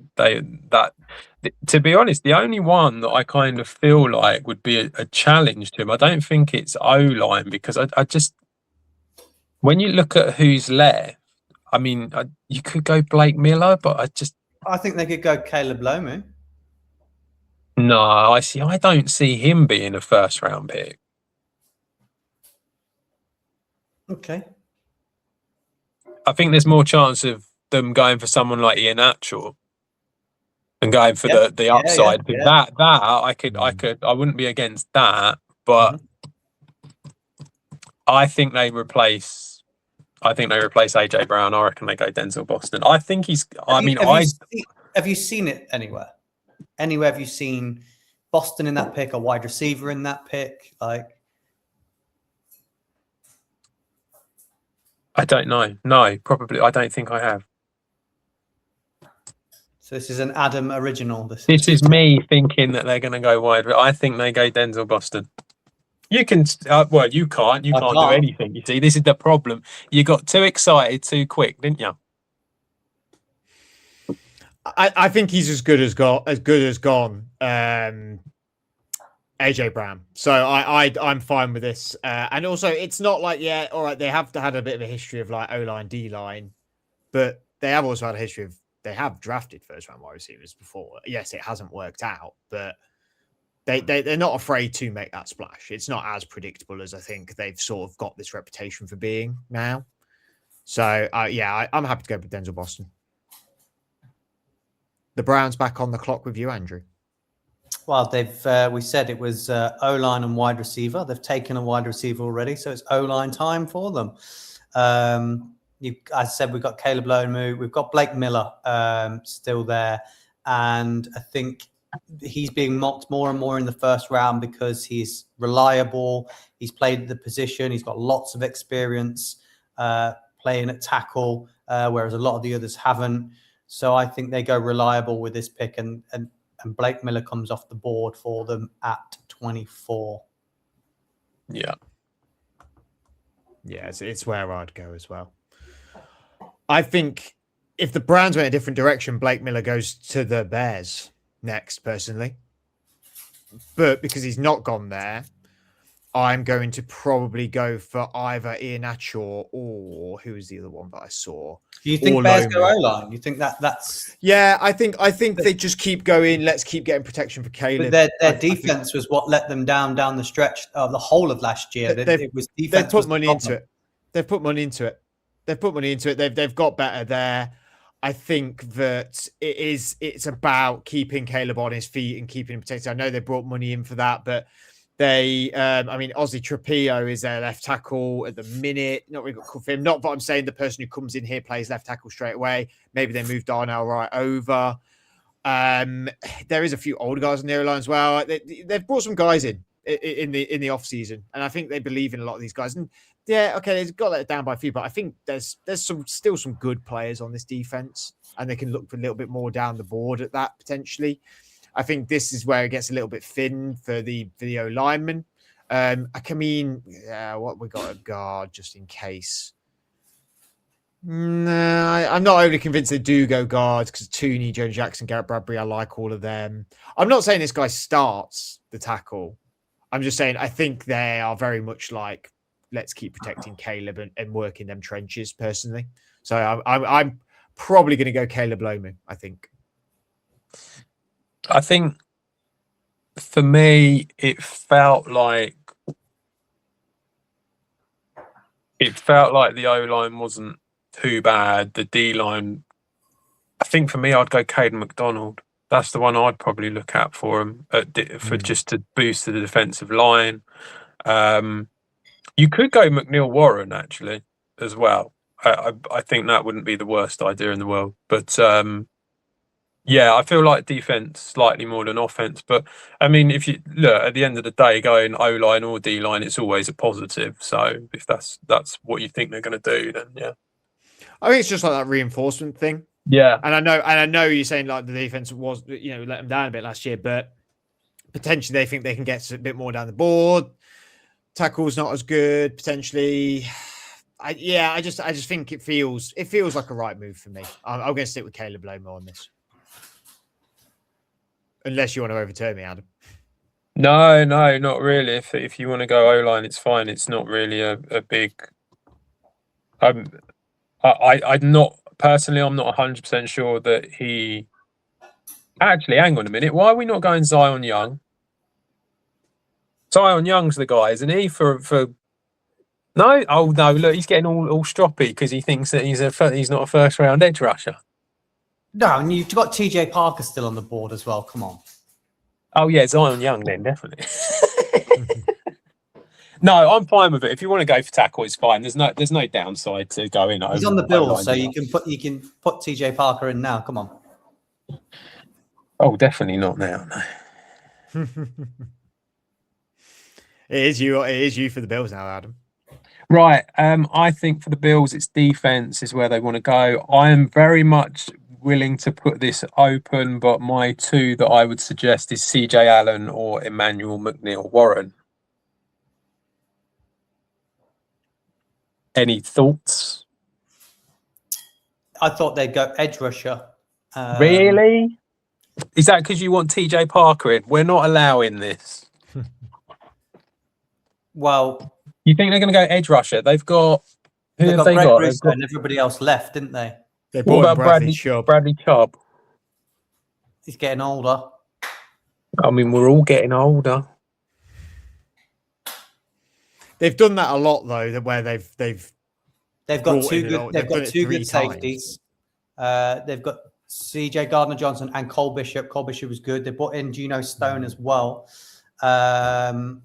be honest, the only one that I kind of feel like would be a challenge to him, I don't think it's O-line, because I just, when you look at who's left, I mean, you could go Blake Miller, but I think they could go Caleb Lomu. No, I don't see him being a first round pick. Okay. I think there's more chance of them going for someone like Ian Atchell and going for the upside. Yeah. That I wouldn't be against that, but I think they replace AJ Brown. I reckon they go Denzel Boston. I think he's. Have you seen it anywhere? Anywhere have you seen Boston in that pick, a wide receiver in that pick? Like, I don't know. No, probably. I don't think I have. So this is an Adam original. This is me thinking that they're going to go wide. I think they go Denzel Boston. You can. You can't. You can't do anything. You see, this is the problem. You got too excited too quick, didn't you? I think he's as good as gone. AJ Brown. So I'm fine with this. And also, it's not like, all right, they have had a bit of a history of like O-line, D-line, but they have also had a history of, they have drafted first round wide receivers before. Yes, it hasn't worked out, but they're not afraid to make that splash. It's not as predictable as I think they've sort of got this reputation for being now. So I'm happy to go with Denzel Boston. The Browns back on the clock with you, Andrew. Well, we said it was O-line and wide receiver. They've taken a wide receiver already, so it's O-line time for them. I said we've got Caleb Lomu, we've got Blake Miller still there, and I think he's being mocked more and more in the first round because he's reliable. He's played the position. He's got lots of experience playing at tackle, whereas a lot of the others haven't. So I think they go reliable with this pick, and Blake Miller comes off the board for them at 24. Yeah. Yeah, it's where I'd go as well. I think if the Browns went a different direction, Blake Miller goes to the Bears next, personally. But because he's not gone there, I'm going to probably go for either Iheanacho or who was the other one that I saw? Do you think Or Bears go Lomu. O-line? You think that's... Yeah, I think they just keep going. Let's keep getting protection for Caleb. But their defense was what let them down the stretch of the whole of last year. It was defense. They've put money into it. They've put money into it. They've got better there. I think that it's about keeping Caleb on his feet and keeping him protected. I know they brought money in for that, but they, Ozzy Trapillo is their left tackle at the minute. Not really got good for him. Not that I'm saying the person who comes in here plays left tackle straight away. Maybe they moved Darnell right over. There is a few older guys on the O-line as well. They've brought some guys in the off season, and I think they believe in a lot of these guys. And yeah, okay, they've got let down by a few, but I think there's still some good players on this defense, and they can look for a little bit more down the board at that potentially. I think this is where it gets a little bit thin for the O lineman. What we got at guard just in case. No, I'm not overly convinced they do go guards because Tooney, Joe Jackson, Garrett Bradbury, I like all of them. I'm not saying this guy starts the tackle. I'm just saying I think they are very much like, let's keep protecting Caleb and working them trenches personally. So I'm probably going to go Caleb Lomu, I think. I think for me, it felt like the O-line wasn't too bad. The D-line, I think for me, I'd go Caden McDonald. That's the one I'd probably look at for him just to boost the defensive line. You could go McNeil Warren actually as well. I think that wouldn't be the worst idea in the world. But yeah, I feel like defense slightly more than offense. But I mean, if you look at the end of the day, going O-line or D-line, it's always a positive. So if that's what you think they're going to do, then yeah. I think it's just like that reinforcement thing. Yeah. And I know you're saying like the defense was, let them down a bit last year, but potentially they think they can get a bit more down the board. Tackle's not as good, potentially. I just think it feels like a right move for me. I'm going to stick with Caleb Lomu on this. Unless you want to overturn me, Adam. No, not really. If you want to go O-line, it's fine. It's not really a big. I'm not personally. I'm not 100% sure that he. Actually, hang on a minute. Why are we not going Zion Young? Zion Young's the guy, isn't he? For no. Oh no! Look, he's getting all stroppy because he thinks that he's not a first round edge rusher. No, and you've got TJ Parker still on the board as well. Come on. Oh yeah, Zion Young then definitely. No, I'm fine with it. If you want to go for tackle, it's fine. There's no downside to going over. He's on the Bills, so you can put TJ Parker in now. Come on. Oh, definitely not now. No. It is you for the Bills now, Adam. Right. I think for the Bills, it's defense is where they want to go. I am very much willing to put this open, but my two that I would suggest is CJ Allen or Emmanuel McNeil Warren. Any thoughts? I thought they'd go edge rusher. Really? Is that because you want TJ Parker in? We're not allowing this. Well, you think they're going to go edge rusher? They've got who have they Greg got? Russo and everybody else left, didn't they? What about Bradley Chubb? Bradley Chubb. He's getting older. I mean, we're all getting older. They've done that a lot though, where they've got two good safeties. They've got CJ Gardner-Johnson and Cole Bishop. Cole Bishop was good. They brought in Geno Stone as well. And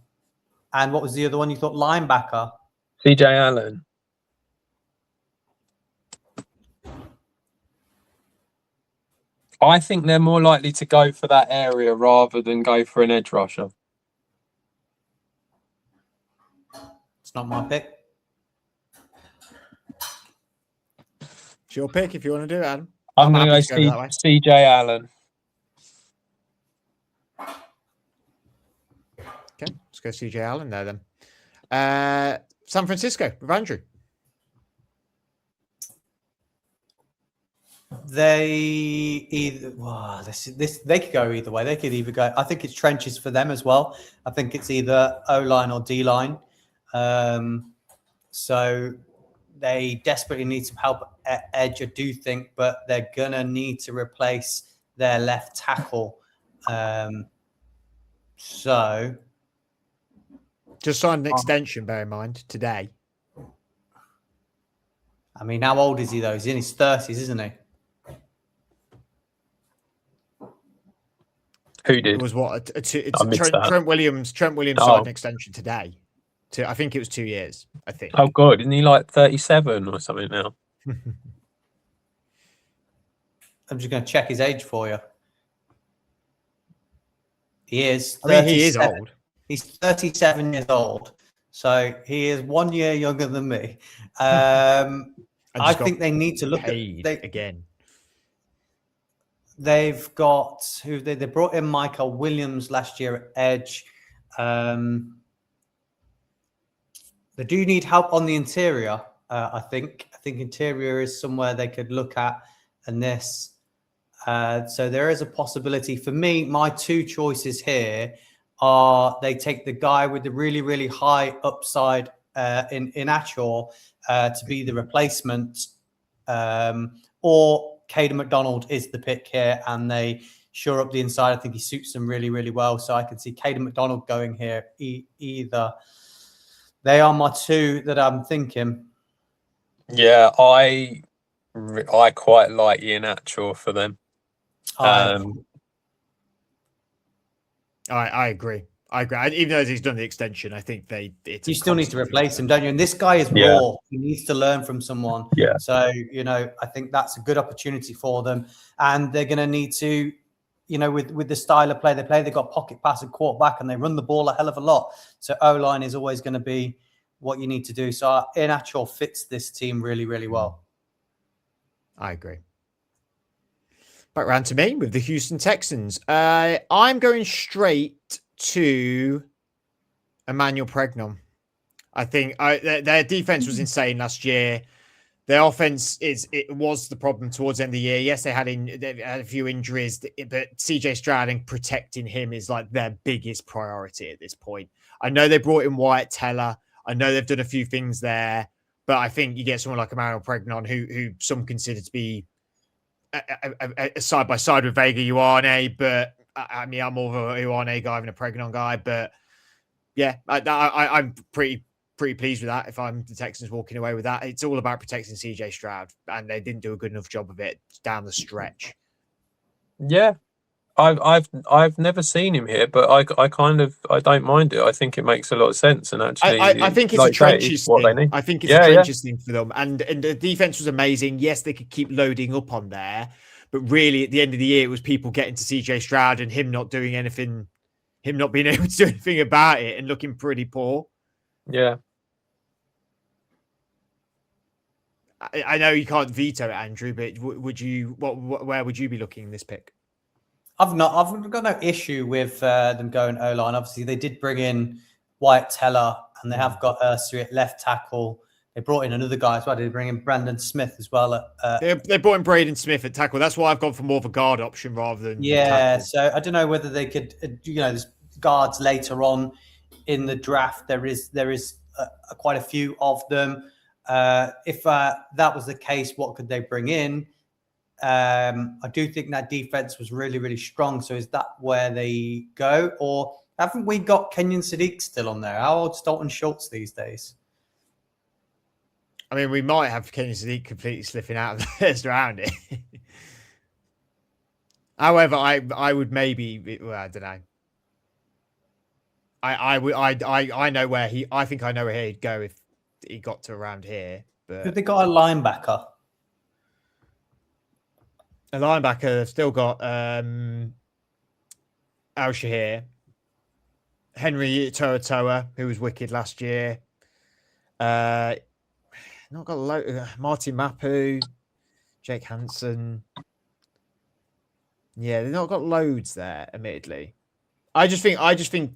what was the other one you thought? Linebacker. CJ Allen. I think they're more likely to go for that area rather than go for an edge rusher. It's not my pick. It's your pick if you want to do it, Adam. I'm going to go CJ Allen. Okay, let's go CJ Allen there then. San Francisco with Andrew. They they could go either way. They could either go. I think it's trenches for them as well. I think it's either O line or D line. So they desperately need some help at edge, I do think, but they're gonna need to replace their left tackle. So just signed an extension. Bear in mind today. I mean, how old is he though? He's in his 30s, isn't he? Who did? It was what? Trent Williams. Trent Williams signed an extension today. I think it was 2 years. I think. Oh God, isn't he like 37 or something now? I'm just going to check his age for you. He is. I mean, he is old. He's 37 years old, so he is 1 year younger than me. I think they need to look at again. They've got who they brought in Michael Williams last year at edge. They do need help on the interior. I think interior is somewhere they could look at, and this. So there is a possibility for me. My two choices here are they take the guy with the really, really high upside in Achor to be the replacement, or Caden McDonald is the pick here, and they shore up the inside. I think he suits them really, really well. So I can see Caden McDonald going here either. They are my two that I'm thinking. Yeah, I quite like Ian Atchor for them. I agree. Even though he's done the extension, I think you still need to replace him, don't you? And this guy is raw. He needs to learn from someone. Yeah. So, I think that's a good opportunity for them. And they're going to need to, with the style of play they play, they've got pocket pass and quarterback, and they run the ball a hell of a lot. So O-line is always going to be what you need to do. So Ian Atchor fits this team really, really well. I agree. Back round to me with the Houston Texans. I'm going straight to Emmanuel Pregnon. I think their defense was insane last year. Their offense was the problem towards the end of the year. Yes, they had a few injuries, but CJ Stroud and protecting him is like their biggest priority at this point. I know they brought in Wyatt Teller. I know they've done a few things there, but I think you get someone like Emmanuel Pregnon, who some consider to be a side by side with Vega Ioane, but I mean, I'm more of a Ioane guy than a Pregnon guy. But yeah, I'm pretty pleased with that. If I'm the Texans walking away with that, it's all about protecting CJ Stroud, and they didn't do a good enough job of it down the stretch. Yeah, I've never seen him here, but I don't mind it. I think it makes a lot of sense, and actually, I think it's a trenches thing. I think it's a trenches thing for them, and the defense was amazing. Yes, they could keep loading up on there, but really at the end of the year, it was people getting to CJ Stroud and him not doing anything, him not being able to do anything about it, and looking pretty poor. Yeah. I know you can't veto it, Andrew, but would you? Where would you be looking in this pick? I've got no issue with them going O-line. Obviously, they did bring in Wyatt Teller, and they have got Ursary at left tackle. They brought in another guy as well. They bring in Brandon Smith as well. They brought in Braden Smith at tackle. That's why I've gone for more of a guard option rather than tackle. So I don't know whether they could. There's guards later on in the draft. There is quite a few of them. If that was the case, what could they bring in? I do think that defense was really, really strong. So is that where they go? Or haven't we got Kenyon Sadiq still on there? How old's Dalton Schultz these days? I mean, we might have Kenyon Sadiq completely slipping out of the first round. However, I would maybe, well, I don't know. I know where I think I know where he'd go if he got to around here. But have they got a linebacker? A linebacker, they've still got Al Shahir, Henry Toa, who was wicked last year. Not got Martin Mapu, Jake Hansen. Yeah, they've not got loads there, admittedly. I just think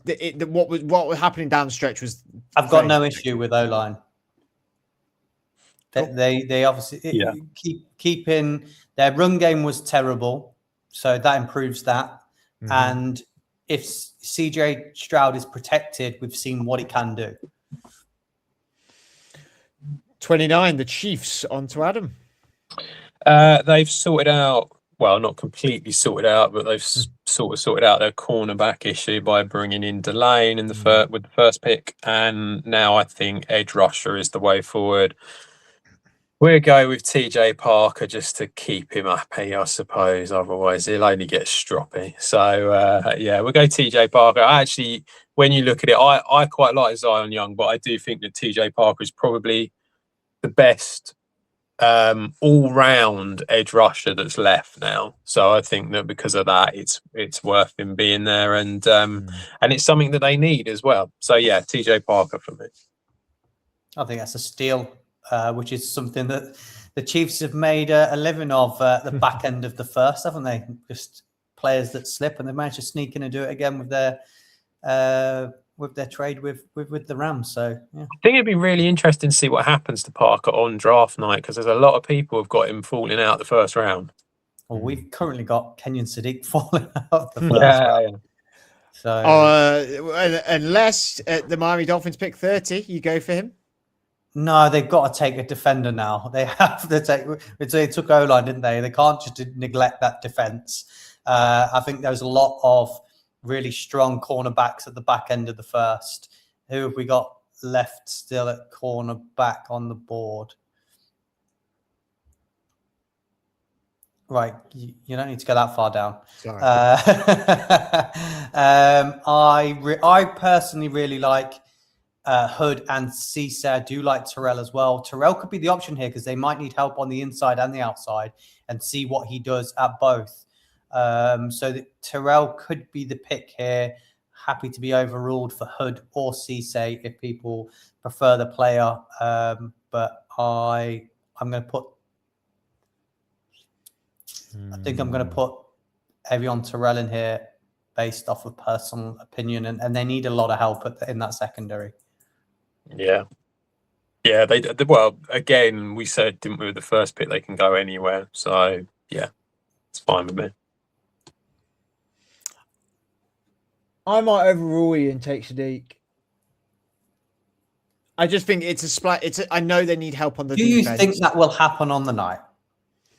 that what was happening down the stretch was. I've got no issue with O-line. Cool. They obviously keeping their run game was terrible, so that improves that. Mm-hmm. And if CJ Stroud is protected, we've seen what he can do. 29, the Chiefs, on to Adam. They've sorted out, well, not completely sorted out, but they've sort of sorted out their cornerback issue by bringing in Delane in with the first pick, and now I think edge rusher is the way forward. We'll go with TJ Parker just to keep him happy, I suppose. Otherwise, he'll only get stroppy. So, we'll go TJ Parker. Actually, when you look at it, I quite like Zion Young, but I do think that TJ Parker is probably the best all-round edge rusher that's left now. So I think that because of that, it's worth him being there, and it's something that they need as well. So, yeah, TJ Parker for me. I think that's a steal. Which is something that the Chiefs have made a living of at the back end of the first, haven't they? Just players that slip, and they managed to sneak in and do it again with their trade with the Rams. So yeah. I think it'd be really interesting to see what happens to Parker on draft night, because there's a lot of people who've got him falling out the first round. Well, we've currently got Kenyon Sadiq falling out the first round. So, unless the Miami Dolphins pick 30, you go for him. No, they've got to take a defender now. They have to take. They took O-line, didn't they? They can't just neglect that defense. I think there's a lot of really strong cornerbacks at the back end of the first. Who have we got left still at cornerback on the board? Right, you don't need to go that far down. Sorry. I personally really like Hood and Cisse. I do like Terrell as well. Terrell could be the option here because they might need help on the inside and the outside, and see what he does at both. So that Terrell could be the pick here. Happy to be overruled for Hood or Cisse if people prefer the player. But I'm going to put. I think I'm going to put Avion Terrell in here based off of personal opinion, and they need a lot of help in that secondary. Yeah. They well, again, we said, didn't we, with the first pick, they can go anywhere. So, yeah, it's fine with me. I might overrule you and take Sadiq. I just think it's a splat. I know they need help on the defense. Do you think that will happen on the night?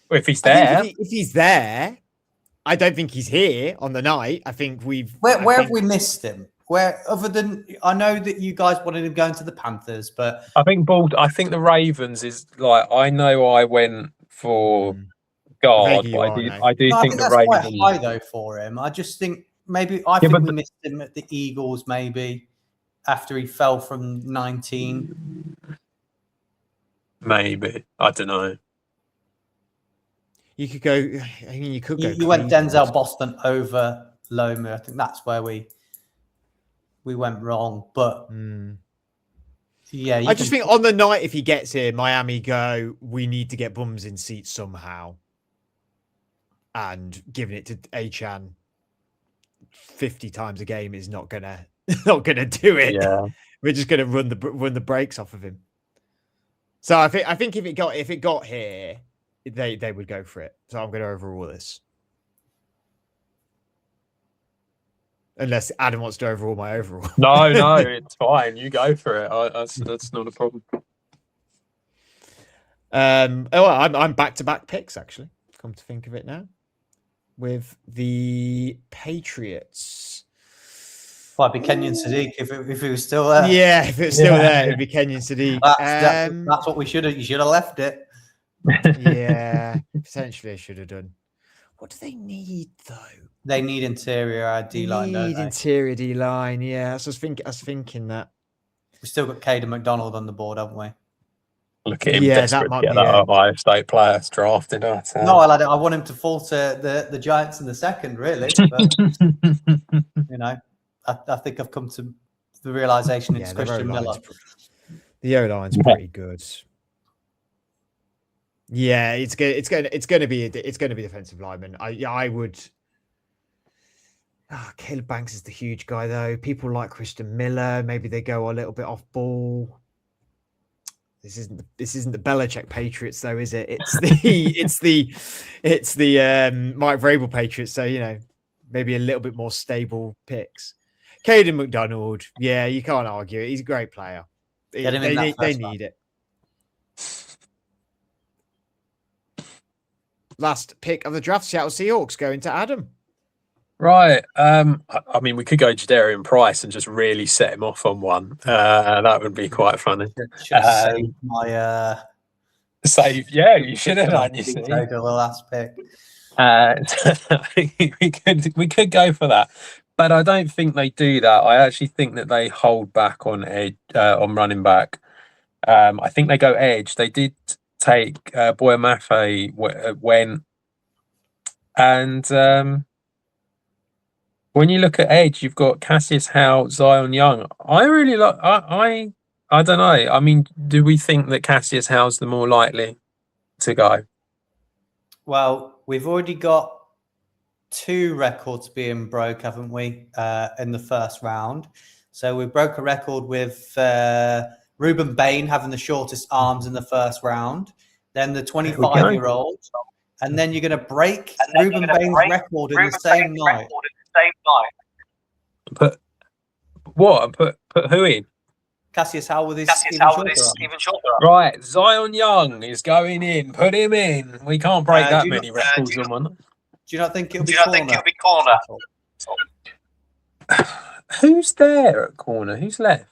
Well, if he's there. If he's there, I don't think he's here on the night. I think we've... Where have we missed him? Where, other than, I know that you guys wanted him going to the Panthers, but I think the Ravens is like, I know I went for guard, but I do think the that's Ravens quite high though for him. I just think maybe we missed him at the Eagles, maybe after he fell from 19. Maybe, I don't know. You could go. I mean, you could go. You went Denzel Boston over Loma. I think that's where we went wrong. But yeah, I just think on the night, if he gets here, Miami go, we need to get bums in seats somehow, and giving it to Achan 50 times a game is not gonna do it. Yeah, we're just gonna run the brakes off of him. So I think if it got here, they would go for it. So I'm going to overrule this. Unless Adam wants to overrule my overrule. No, it's fine. You go for it. That's not a problem. I'm back-to-back picks, actually. Come to think of it now. With the Patriots. Well, it'd be Kenyon Sadiq if he was still there. Yeah, if it was still there, it'd be Kenyon Sadiq. That's what you should have left it. Yeah, potentially I should have done. What do they need though? They need interior D-line. Need interior D-line. Yeah, I was thinking that. We still got Caden McDonald on the board, haven't we? Look at him desperate to get that Ohio State player drafted. No, I want him to fall to the Giants in the second, really. But, you know, I think I've come to the realization it's Christian Miller. The O-line's pretty good. Yeah, it's going to be defensive lineman. I would. Caleb Banks is the huge guy, though. People like Christian Miller. Maybe they go a little bit off ball. This isn't the Belichick Patriots, though, is it? It's the Mike Vrabel Patriots. So maybe a little bit more stable picks. Caden McDonald, yeah, you can't argue it. He's a great player. They need it. Last pick of the draft, Seattle Seahawks going to Adam. Right. I mean, we could go Jadarian Price and just really set him off on one. That would be quite funny. Save my save. Yeah, you should have done. You see, the last pick. we could go for that, but I don't think they do that. I actually think that they hold back on edge on running back. I think they go edge. They did take Boya Mafe when, and when you look at edge, you've got Cassius Howe, Zion Young. I really like. I don't know. I mean, do we think that Cassius Howe's the more likely to go? Well, we've already got 2 records being broke, haven't we? In the first round, so we broke a record with Ruben Bain having the shortest arms in the first round. Then the 25-year-old, and then you're going to break Ruben Bain's record in the same night. Put what? Put who in? Cassius Howe with his even shorter. Right, Zion Young is going in. Put him in. We can't break that many records on one. Do you not think it'll be corner? Who's there at corner? Who's left?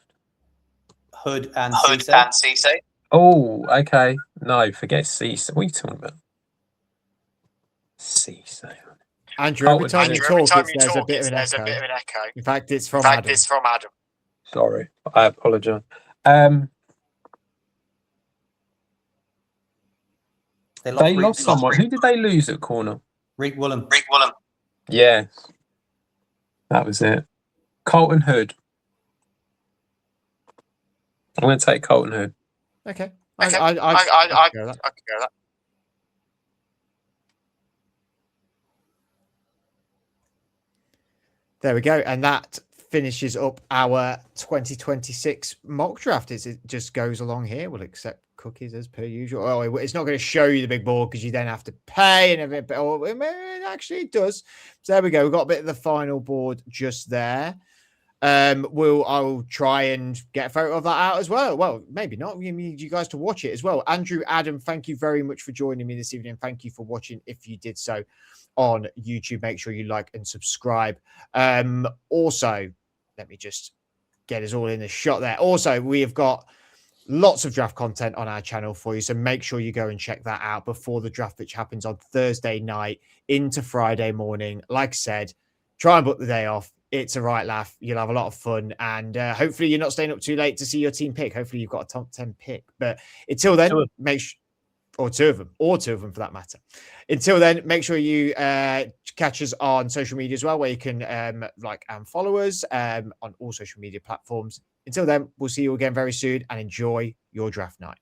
Hood and Cisse. Oh, okay. No, forget Cisse. What are you talking about? Cisse. Andrew, every time you talk, there's a bit of an echo. In fact, it's from Adam. Sorry, I apologise. They lost someone. Who did they lose at corner? Reek Willem. Yes, that was it. Colton Hood. I'm going to take Colton Hood. Okay. I can go with that. There we go. And that finishes up our 2026 mock draft. It just goes along here. We'll accept cookies as per usual. Oh, it's not going to show you the big board because you then have to pay and everything. But actually, it does. So there we go. We've got a bit of the final board just there. I'll try and get a photo of that out as well. Well, maybe not. We need you guys to watch it as well. Andrew, Adam, thank you very much for joining me this evening. Thank you for watching. If you did so on YouTube, make sure you like and subscribe. Also, let me just get us all in the shot there. Also, we have got lots of draft content on our channel for you, so make sure you go and check that out before the draft, which happens on Thursday night into Friday morning. Like I said, try and book the day off. It's a right laugh. You'll have a lot of fun, and hopefully you're not staying up too late to see your team pick. Hopefully you've got a top 10 pick. But until then, two of them for that matter. Until then, make sure you catch us on social media as well, where you can like and follow us on all social media platforms. Until then, we'll see you again very soon, and enjoy your draft night.